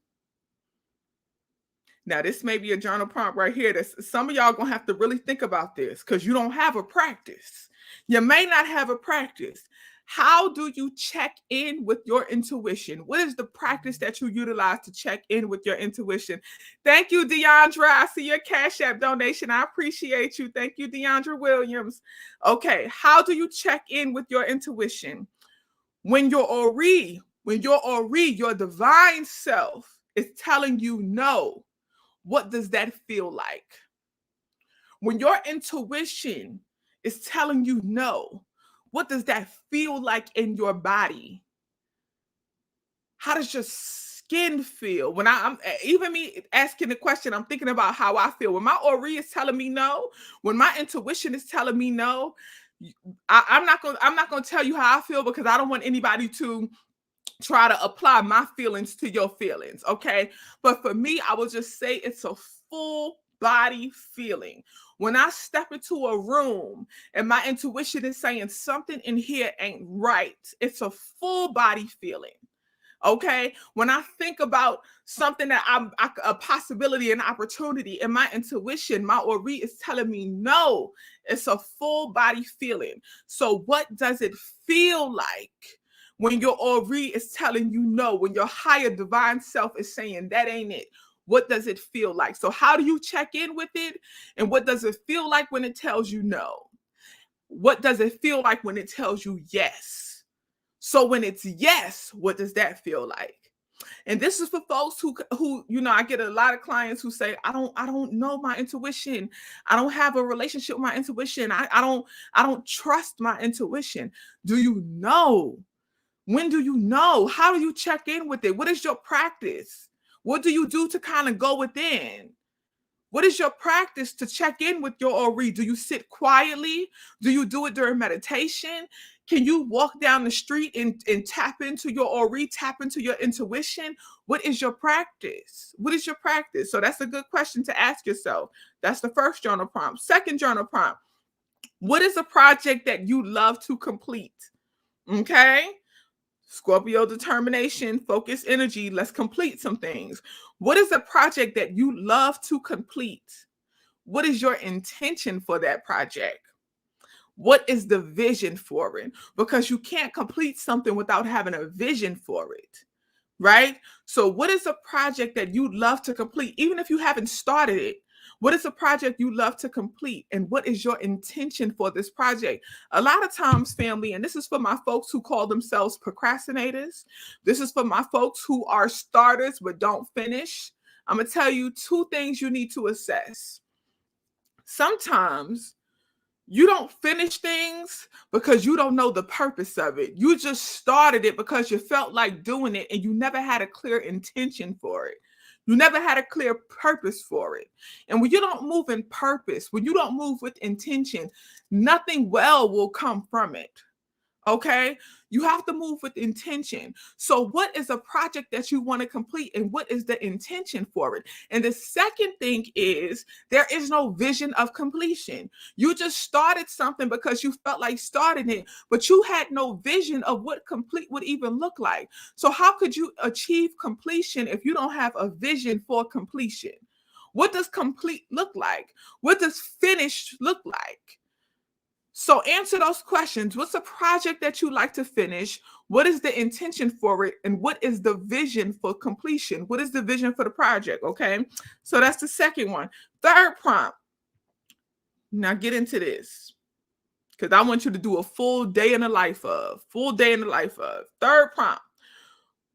Now, this may be a journal prompt right here. That some of y'all gonna have to really think about this, because you don't have a practice. You may not have a practice. How do you check in with your intuition? What is the practice that you utilize to check in with your intuition? Thank you, Deandra. I see your Cash App donation. I appreciate you. Thank you, Deandra Williams. Okay, how do you check in with your intuition? When your Ori, your divine self is telling you no, what does that feel like? When your intuition is telling you no, what does that feel like in your body? How does your skin feel? When I'm even me asking the question, I'm thinking about how I feel. When my Ori is telling me no, when my intuition is telling me no, I'm not gonna tell you how I feel, because I don't want anybody to try to apply my feelings to your feelings, okay? But for me, I will just say it's a full body feeling. When I step into a room and my intuition is saying something in here ain't right, it's a full body feeling. Okay, when I think about something that a possibility, an opportunity, and my intuition, my Ori is telling me no, it's a full body feeling. So what does it feel like when your Ori is telling you no, when your higher divine self is saying that ain't it? What does it feel like? So how do you check in with it? And what does it feel like when it tells you no? What does it feel like when it tells you yes? So when it's yes, what does that feel like? And this is for folks who I get a lot of clients who say, I don't know my intuition. I don't have a relationship with my intuition. I don't trust my intuition. Do you know? When do you know? How do you check in with it? What is your practice? What do you do to kind of go within? What is your practice to check in with your Ori? Do you sit quietly? Do you do it during meditation? Can you walk down the street and tap into your Ori, tap into your intuition? What is your practice? What is your practice? So that's a good question to ask yourself. That's the first journal prompt. Second journal prompt. What is a project that you love to complete? Okay. Scorpio determination, focus energy. Let's complete some things. What is a project that you love to complete? What is your intention for that project? What is the vision for it? Because you can't complete something without having a vision for it, right? So, what is a project that you love to complete, even if you haven't started it? What is a project you love to complete? And what is your intention for this project? A lot of times, family, and this is for my folks who call themselves procrastinators, this is for my folks who are starters but don't finish. I'm going to tell you two things you need to assess. Sometimes you don't finish things because you don't know the purpose of it. You just started it because you felt like doing it and you never had a clear intention for it. You never had a clear purpose for it. And when you don't move in purpose, when you don't move with intention, nothing well will come from it. Okay, you have to move with intention. So, what is a project that you want to complete, and what is the intention for it? And the second thing is there is no vision of completion. You just started something because you felt like starting it, but you had no vision of what complete would even look like. So, how could you achieve completion if you don't have a vision for completion? What does complete look like? What does finished look like? So answer those questions. What's a project that you like to finish? What is the intention for it? And what is the vision for completion? What is the vision for the project? Okay. So that's the second one. Third prompt. Now get into this because I want you to do a full day in the life of. Third prompt.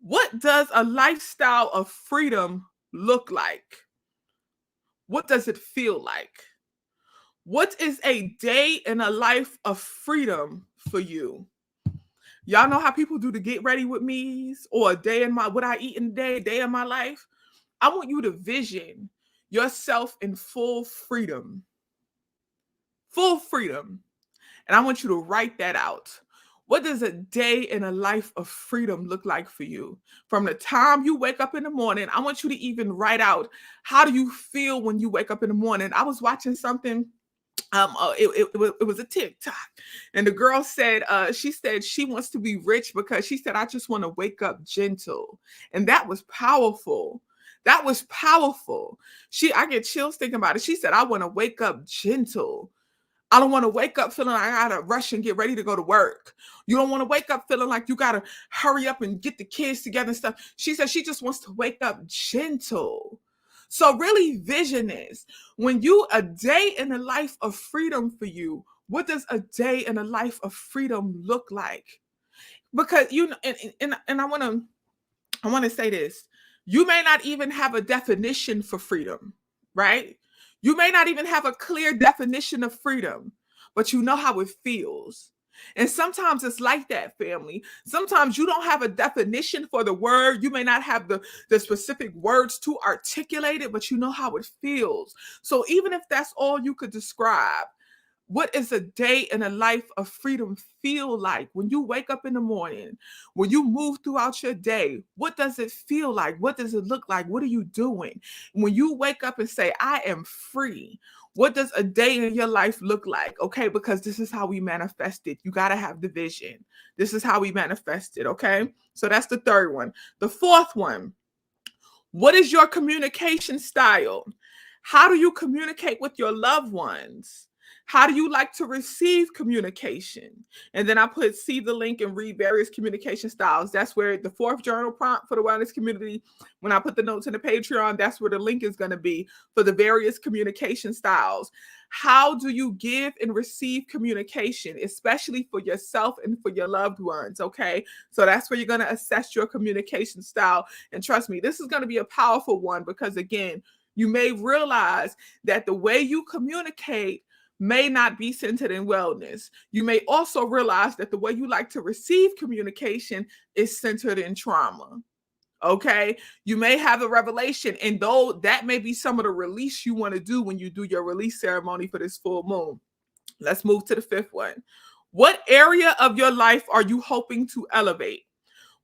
What does a lifestyle of freedom look like? What does it feel like? What is a day in a life of freedom for you? Y'all know how people do the get ready with me's or a day in my what I eat in a day in my life? I want you to vision yourself in full freedom. Full freedom. And I want you to write that out. What does a day in a life of freedom look like for you? From the time you wake up in the morning, I want you to even write out how do you feel when you wake up in the morning? I was watching something it was a TikTok, and the girl said she said she wants to be rich because she said I just want to wake up gentle, and that was powerful. That was powerful. I get chills thinking about it. She said I want to wake up gentle. I don't want to wake up feeling like I gotta rush and get ready to go to work. You don't want to wake up feeling like you gotta hurry up and get the kids together and stuff. She said she just wants to wake up gentle. So really vision is when you a day in a life of freedom for you, what does a day in a life of freedom look like? Because you know, and I want to say this. You may not even have a definition for freedom, right? You may not even have a clear definition of freedom, but you know how it feels. And sometimes it's like that, family. Sometimes you don't have a definition for the word. You may not have the specific words to articulate it, but you know how it feels. So even if that's all you could describe, what is a day in a life of freedom feel like when you wake up in the morning, when you move throughout your day? What does it feel like? What does it look like? What are you doing? When you wake up and say, I am free, what does a day in your life look like? Okay, because this is how we manifest it. You got to have the vision. This is how we manifest it. Okay, so that's the third one. The fourth one, what is your communication style? How do you communicate with your loved ones? How do you like to receive communication? And then I put see the link and read various communication styles. That's where the fourth journal prompt for the wellness community, when I put the notes in the Patreon, that's where the link is going to be for the various communication styles. How do you give and receive communication, especially for yourself and for your loved ones? Okay. So that's where you're going to assess your communication style. And trust me, this is going to be a powerful one because, again, you may realize that the way you communicate may not be centered in wellness. You may also realize that the way you like to receive communication is centered in trauma. Okay. You may have a revelation, and though that may be some of the release you want to do when you do your release ceremony for this full moon. Let's move to the fifth one. What area of your life are you hoping to elevate?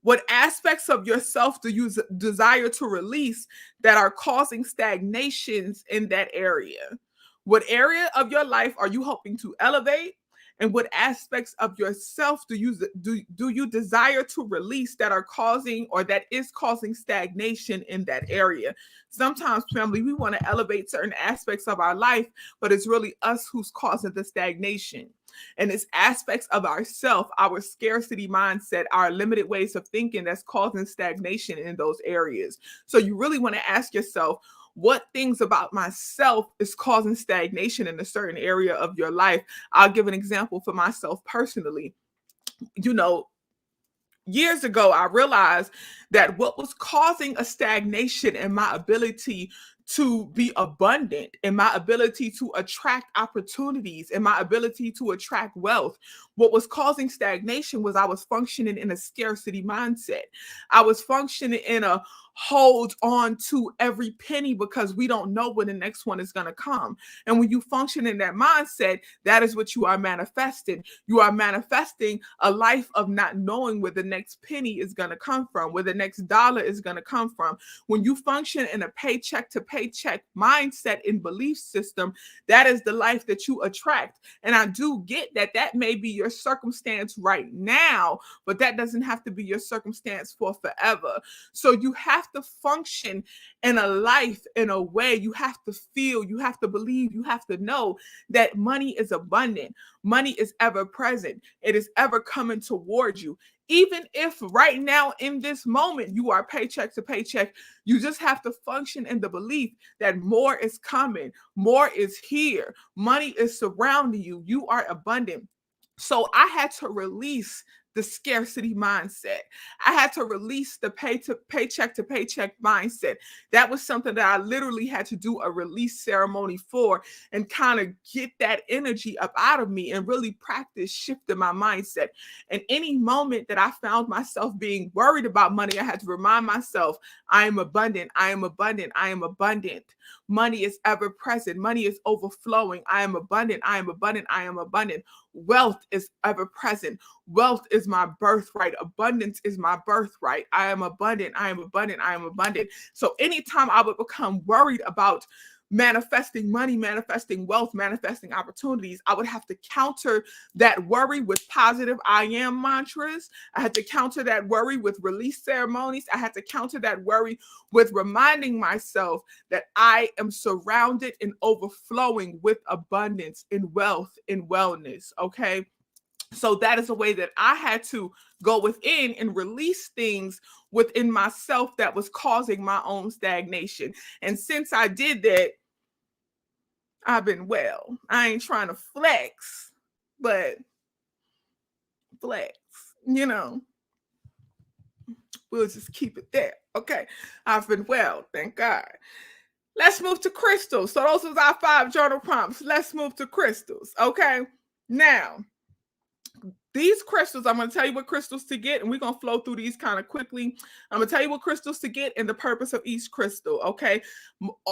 What aspects of yourself do you desire to release that are causing stagnations in that area? What area of your life are you hoping to elevate? And what aspects of yourself do you desire to release that are causing or that is causing stagnation in that area? Sometimes, family, we want to elevate certain aspects of our life, but it's really us who's causing the stagnation. And it's aspects of ourself, our scarcity mindset, our limited ways of thinking that's causing stagnation in those areas. So you really want to ask yourself, what things about myself is causing stagnation in a certain area of your life? I'll give an example for myself personally. You know, years ago, I realized that what was causing a stagnation in my ability to be abundant, in my ability to attract opportunities, in my ability to attract wealth, what was causing stagnation was I was functioning in a scarcity mindset. I was functioning in a hold on to every penny because we don't know when the next one is going to come. And when you function in that mindset, that is what you are manifesting. You are manifesting a life of not knowing where the next penny is going to come from, where the next dollar is going to come from. When you function in a paycheck to paycheck mindset and belief system, that is the life that you attract. And I do get that that may be your circumstance right now, but that doesn't have to be your circumstance for forever. So you have to function in a life in a way. You have to feel, you have to believe, you have to know that money is abundant. Money is ever present. It is ever coming towards you. Even if right now in this moment you are paycheck to paycheck, you just have to function in the belief that more is coming, more is here, money is surrounding you, you are abundant. So I had to release the scarcity mindset. I had to release the paycheck to paycheck mindset. That was something that I literally had to do a release ceremony for and kind of get that energy up out of me and really practice shifting my mindset. And any moment that I found myself being worried about money, I had to remind myself, I am abundant, I am abundant, I am abundant. Money is ever present. Money is overflowing. I am abundant, I am abundant, I am abundant. Wealth is ever present. Wealth is my birthright. Abundance is my birthright. I am abundant. I am abundant. I am abundant. So anytime I would become worried about manifesting money, manifesting wealth, manifesting opportunities, I would have to counter that worry with positive I am mantras. I had to counter that worry with release ceremonies. I had to counter that worry with reminding myself that I am surrounded and overflowing with abundance in wealth and wellness. Okay. So that is a way that I had to go within and release things within myself that was causing my own stagnation. And since I did that, I've been well. I ain't trying to flex, but flex, you know, we'll just keep it there. Okay. I've been well. Thank God. Let's move to crystals. So those was our 5 journal prompts. Let's move to crystals. Okay. Now, these crystals, I'm going to tell you what crystals to get, and we're going to flow through these kind of quickly. I'm going to tell you what crystals to get and the purpose of each crystal, okay?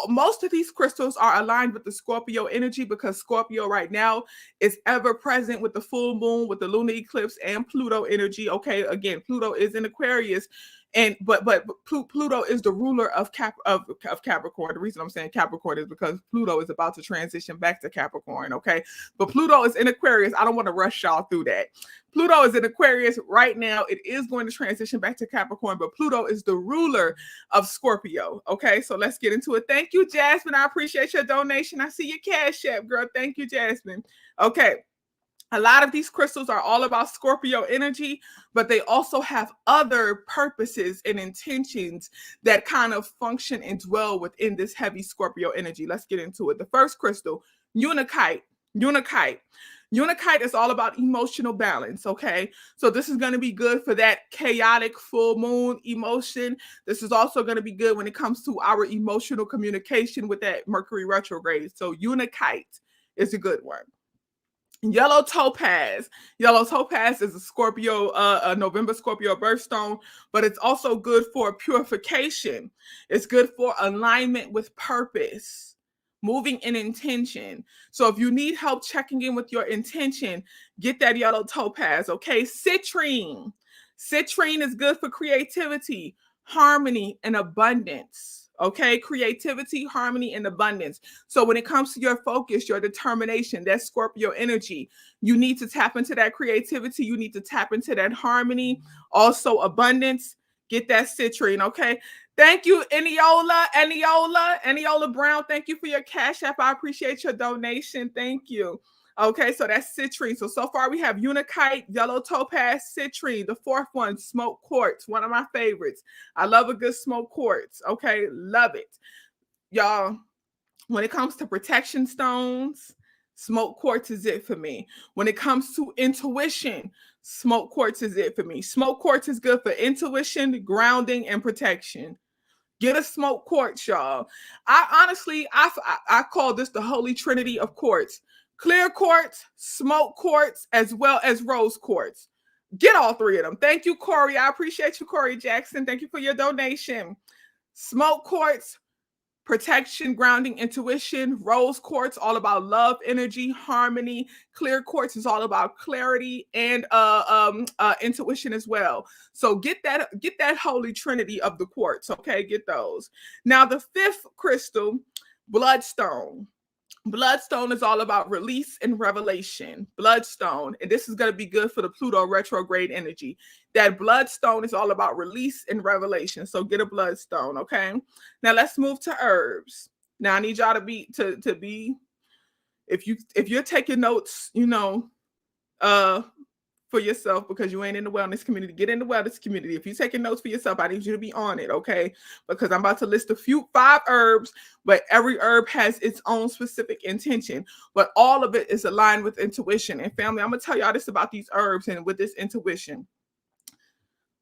Most of these crystals are aligned with the Scorpio energy because Scorpio right now is ever present with the full moon, with the lunar eclipse, and Pluto energy, okay? Again, Pluto is in Aquarius, and but Pluto is the ruler of Capricorn. The reason I'm saying Capricorn is because Pluto is about to transition back to Capricorn, okay? But Pluto is in Aquarius. I don't want to rush y'all through that. Pluto is in Aquarius right now. It is going to transition back to Capricorn, but Pluto is the ruler of Scorpio, okay? So let's get into it. Thank you, Jasmine. I appreciate your donation. I see your Cash App, girl. Thank you, Jasmine. Okay. A lot of these crystals are all about Scorpio energy, but they also have other purposes and intentions that kind of function and dwell within this heavy Scorpio energy. Let's get into it. The first crystal, Unakite. Unakite. Unakite is all about emotional balance, okay? So this is going to be good for that chaotic full moon emotion. This is also going to be good when it comes to our emotional communication with that Mercury retrograde. So Unakite is a good one. Yellow topaz. Yellow topaz is a Scorpio, a November Scorpio birthstone, but it's also good for purification. It's good for alignment with purpose, moving in intention. So if you need help checking in with your intention, get that yellow topaz, okay? Citrine. Citrine is good for creativity, harmony, and abundance. okay? Creativity, harmony, and abundance. So when it comes to your focus, your determination, that Scorpio energy, you need to tap into that creativity. You need to tap into that harmony. Also abundance. Get that citrine, okay? Thank you, Eniola Brown. Thank you for your Cash App. I appreciate your donation. Thank you. Okay, so that's citrine. So far we have Unikite, Yellow Topaz, citrine. The fourth one, smoke quartz, one of my favorites. I love a good smoke quartz. Okay, love it. Y'all, when it comes to protection stones, smoke quartz is it for me. When it comes to intuition, smoke quartz is it for me. Smoke quartz is good for intuition, grounding, and protection. Get a smoke quartz, y'all. I call this the holy trinity of quartz. Clear quartz, smoke quartz, as well as rose quartz. Get all three of them. Thank you, Corey. I appreciate you, Corey Jackson. Thank you for your donation. Smoke quartz, protection, grounding, intuition. Rose quartz, all about love, energy, harmony. Clear quartz is all about clarity and intuition as well. So get that holy trinity of the quartz. Okay, get those. Now the fifth crystal, bloodstone. Bloodstone is all about release and revelation. Bloodstone, and this is going to be good for the Pluto retrograde energy. That bloodstone is all about release and revelation. So get a bloodstone, okay? Now let's move to herbs. Now I need y'all to be if you're taking notes, for yourself because you ain't in the wellness community. Get in the wellness community. If you're taking notes for yourself, I need you to be on it, okay? Because I'm about to list 5 herbs, but every herb has its own specific intention, but all of it is aligned with intuition. And family, I'm going to tell y'all this about these herbs and with this intuition.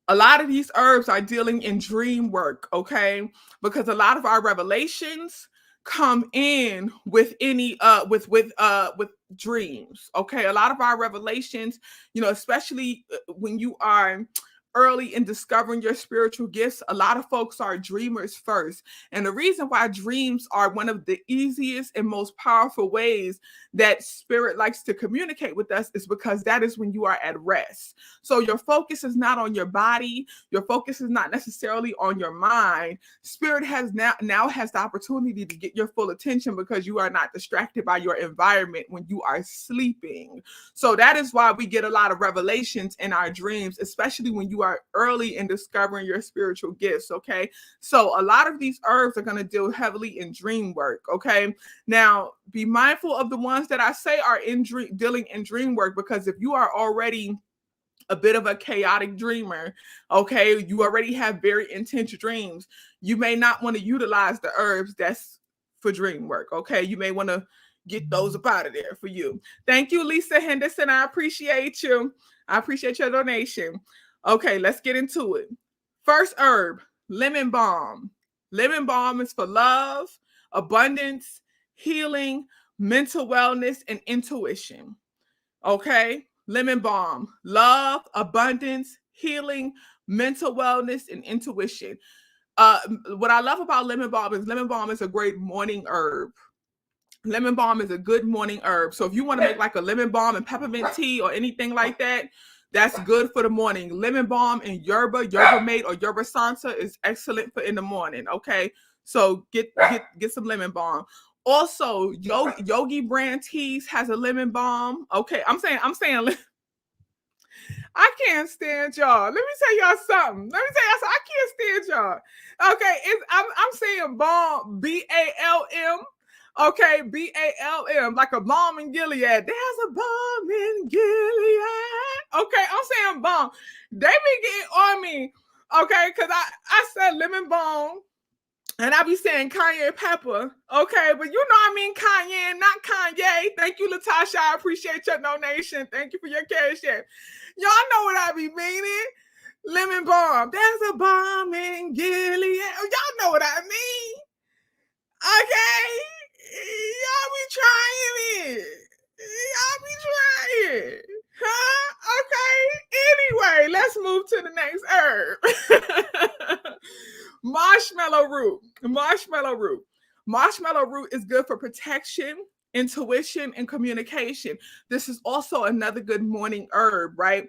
A lot of these herbs are dealing in dream work, okay? Because a lot of our revelations come in with with dreams, okay? A lot of our revelations, especially when you are early in discovering your spiritual gifts, a lot of folks are dreamers first. And the reason why dreams are one of the easiest and most powerful ways that spirit likes to communicate with us is because that is when you are at rest. So your focus is not on your body. Your focus is not necessarily on your mind. Spirit has now has the opportunity to get your full attention because you are not distracted by your environment when you are sleeping. So that is why we get a lot of revelations in our dreams, especially when you are early in discovering your spiritual gifts, okay? So a lot of these herbs are going to deal heavily in dream work, okay? Now, be mindful of the ones that I say are dealing in dream work, because if you are already a bit of a chaotic dreamer, okay, you already have very intense dreams, you may not want to utilize the herbs that's for dream work, okay? You may want to get those up out of there for you. Thank you, Lisa Henderson. I appreciate you. I appreciate your donation. Okay, let's get into it. First herb, lemon balm. Lemon balm is for love, abundance, healing, mental wellness, and intuition. Okay, lemon balm, love, abundance, healing, mental wellness, and intuition. What I love about lemon balm is a great morning herb. Lemon balm is a good morning herb. So if you want to make like a lemon balm and peppermint tea or anything like that, that's good for the morning. Lemon balm and yerba mate or yerba sansa is excellent for in the morning. Okay, so get some lemon balm. Also, Yogi Brand Teas has a lemon balm. Okay, I'm saying, I can't stand y'all. Let me tell y'all something. I can't stand y'all. Okay, I'm saying balm, BALM. Okay, BALM, like a balm in Gilead. There's a balm in Gilead. Okay, I'm saying balm. They be getting on me. Okay, because I said lemon balm. And I be saying Kanye Pepper, okay? But I mean Kanye, not Kanye. Thank you, Latasha. I appreciate your donation. Thank you for your cash app. Y'all know what I be meaning. Lemon balm. There's a balm in Gilead. Y'all know what I mean. Okay? Y'all be trying it. Huh? Okay. Anyway, let's move to the next herb. Marshmallow root. Marshmallow root is good for protection, intuition, and communication. This is also another good morning herb, right?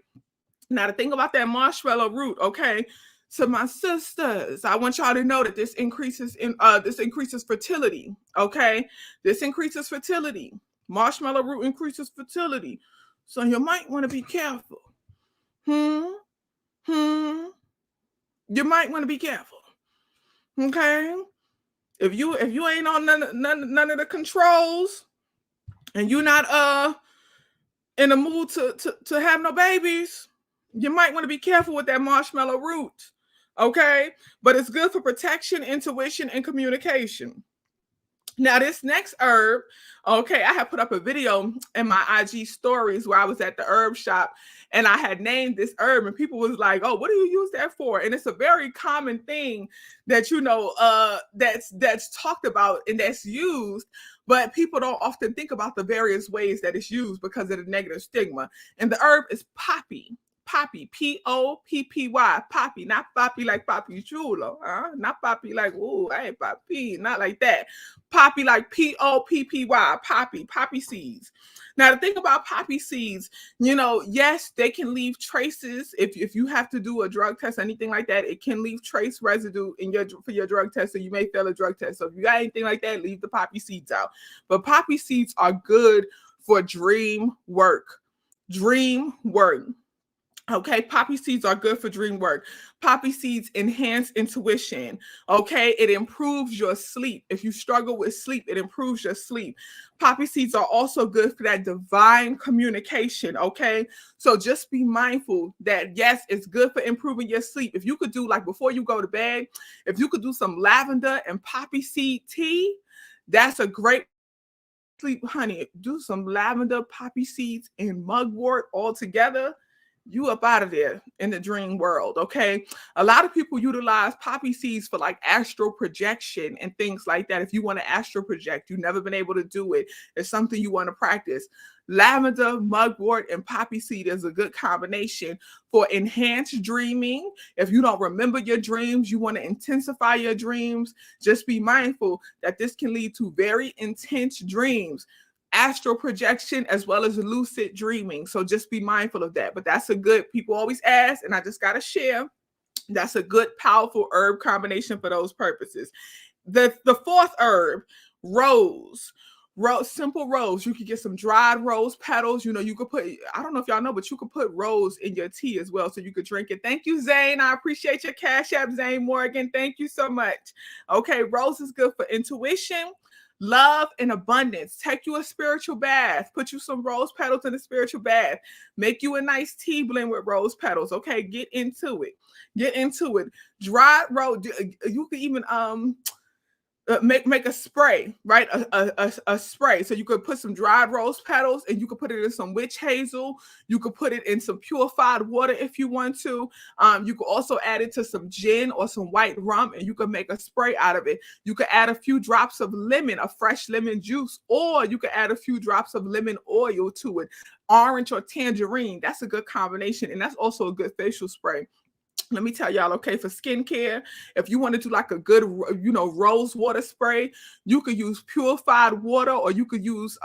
Now, the thing about that marshmallow root, okay? To my sisters, I want y'all to know that this increases fertility. Okay, this increases fertility. Marshmallow root increases fertility, so you might want to be careful. Hmm. Hmm. You might want to be careful. Okay. If you ain't on none of the controls, and you're not in the mood to have no babies, you might want to be careful with that marshmallow root. Okay, but it's good for protection, intuition, and communication. Now, this next herb, okay, I have put up a video in my IG stories where I was at the herb shop and I had named this herb, and people was like, "Oh, what do you use that for?" And it's a very common thing that that's talked about and that's used, but people don't often think about the various ways that it's used because of the negative stigma. And the herb is poppy. Poppy, Poppy, poppy, not poppy like Poppy Chulo, not poppy like, ooh, I ain't poppy, not like that. Poppy like Poppy, poppy seeds. Now, the thing about poppy seeds, yes, they can leave traces. If you have to do a drug test, anything like that, it can leave trace residue for your drug test, so you may fail a drug test. So if you got anything like that, leave the poppy seeds out. But poppy seeds are good for dream work. Dream work. Okay, poppy seeds are good for dream work. Poppy seeds enhance intuition. Okay, it improves your sleep. If you struggle with sleep, it improves your sleep. Poppy seeds are also good for that divine communication. Okay, so just be mindful that yes, it's good for improving your sleep. If you could do, like, before you go to bed, if you could do some lavender and poppy seed tea, that's a great sleep, honey. Do some lavender, poppy seeds, and mugwort all together. You up out of there in the dream world. Okay, a lot of people utilize poppy seeds for like astral projection and things like that. If you want to astral project, you've never been able to do it, it's something you want to practice. Lavender, mugwort, and poppy seed is a good combination for enhanced dreaming. If you don't remember your dreams, you want to intensify your dreams, just be mindful that this can lead to very intense dreams, astral projection, as well as lucid dreaming. So just be mindful of that. But that's a good, people always ask, and I just got to share, that's a good, powerful herb combination for those purposes. The fourth herb, rose. Simple rose. You could get some dried rose petals. You could put, I don't know if y'all know, but you could put rose in your tea as well, so you could drink it. Thank you, Zane. I appreciate your Cash App, Zane Morgan. Thank you so much. Okay, rose is good for intuition, love, and abundance. Take you a spiritual bath. Put you some rose petals in a spiritual bath. Make you a nice tea blend with rose petals. Okay, get into it. Get into it. Dried rose. You could even make a spray, right? A spray. So you could put some dried rose petals and you could put it in some witch hazel. You could put it in some purified water if you want to. You could also add it to some gin or some white rum, and you could make a spray out of it. You could add a few drops of lemon, a fresh lemon juice, or you could add a few drops of lemon oil to it. Orange or tangerine, that's a good combination, and that's also a good facial spray. Let me tell y'all, okay, for skincare, if you want to do like a good, rose water spray, you could use purified water, or you could use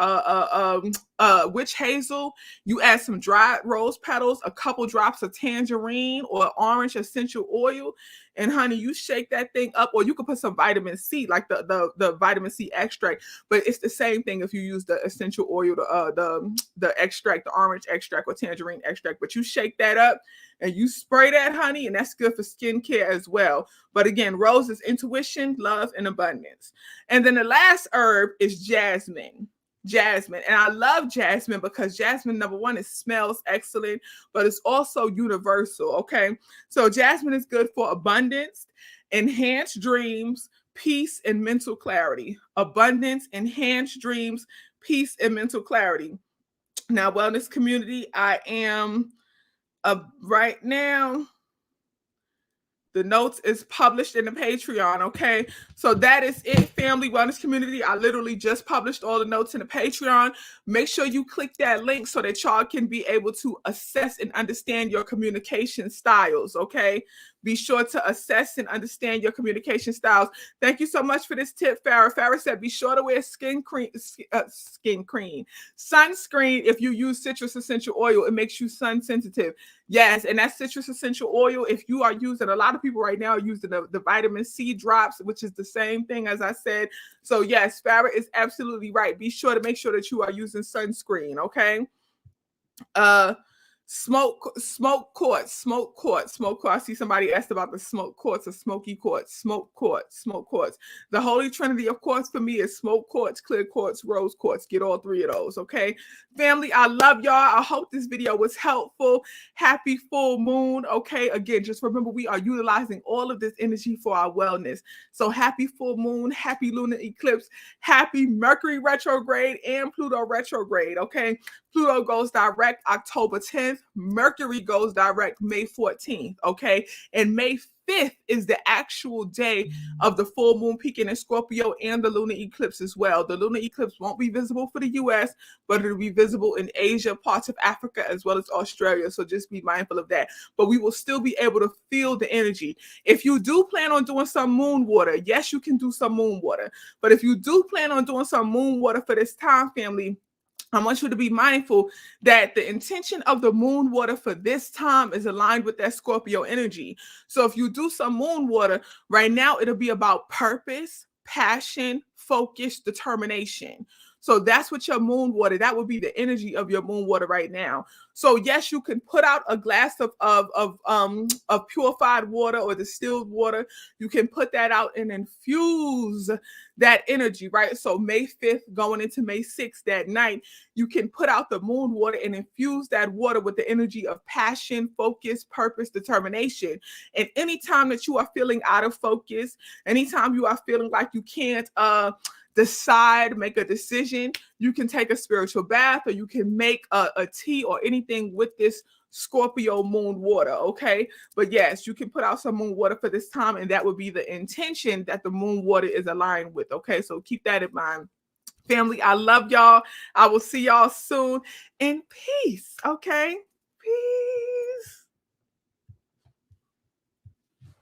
witch hazel. You add some dried rose petals, a couple drops of tangerine or orange essential oil, and honey, you shake that thing up. Or you could put some vitamin C, like the vitamin C extract. But it's the same thing if you use the essential oil, the extract, the orange extract or tangerine extract. But you shake that up and you spray that, honey, and that's good for skincare as well. But again, rose is intuition, love, and abundance. And then the last herb is jasmine. Jasmine. And I love jasmine because jasmine, number one, it smells excellent, but it's also universal. Okay. So jasmine is good for abundance, enhanced dreams, peace, and mental clarity. Abundance, enhanced dreams, peace, and mental clarity. Now, wellness community, I am right now, the notes is published in the Patreon, okay? So that is it, family, wellness community. I literally just published all the notes in the Patreon. Make sure you click that link so that y'all can be able to assess and understand your communication styles, okay? Be sure to assess and understand your communication styles. Thank you so much for this tip, Farrah. Farrah said, be sure to wear sunscreen if you use citrus essential oil. It makes you sun sensitive. Yes, and that citrus essential oil, if you are using, a lot of people right now are using the vitamin C drops, which is the same thing as I said. So yes, Farrah is absolutely right. Be sure to make sure that you are using sunscreen, okay? Smoke quartz. I see somebody asked about the smoke quartz or smoky quartz. Smoke quartz. The holy trinity of quartz for me is smoke quartz, clear quartz, rose quartz. Get all three of those, okay? Family, I love y'all. I hope this video was helpful. Happy full moon, okay? Again, just remember we are utilizing all of this energy for our wellness. So happy full moon, happy lunar eclipse, happy Mercury retrograde and Pluto retrograde, okay? Pluto goes direct October 10th. Mercury goes direct May 14th, okay? And May 5th is the actual day of the full moon peaking in Scorpio and the lunar eclipse as well. The lunar eclipse won't be visible for the US, but it'll be visible in Asia, parts of Africa, as well as Australia. So just be mindful of that. But we will still be able to feel the energy. If you do plan on doing some moon water, yes, you can do some moon water. But if you do plan on doing some moon water for this time, family, I want you to be mindful that the intention of the moon water for this time is aligned with that Scorpio energy. So if you do some moon water right now, it'll be about purpose, passion, focus, determination. So that's what your moon water, that would be the energy of your moon water right now. So yes, you can put out a glass of purified water or distilled water. You can put that out and infuse that energy, right? So May 5th going into May 6th that night, you can put out the moon water and infuse that water with the energy of passion, focus, purpose, determination. And anytime that you are feeling out of focus, anytime you are feeling like you can't decide, make a decision, you can take a spiritual bath, or you can make a tea or anything with this Scorpio moon water, okay? But yes, you can put out some moon water for this time, and that would be the intention that the moon water is aligned with, okay? So keep that in mind. Family, I love y'all. I will see y'all soon in peace, okay? Peace.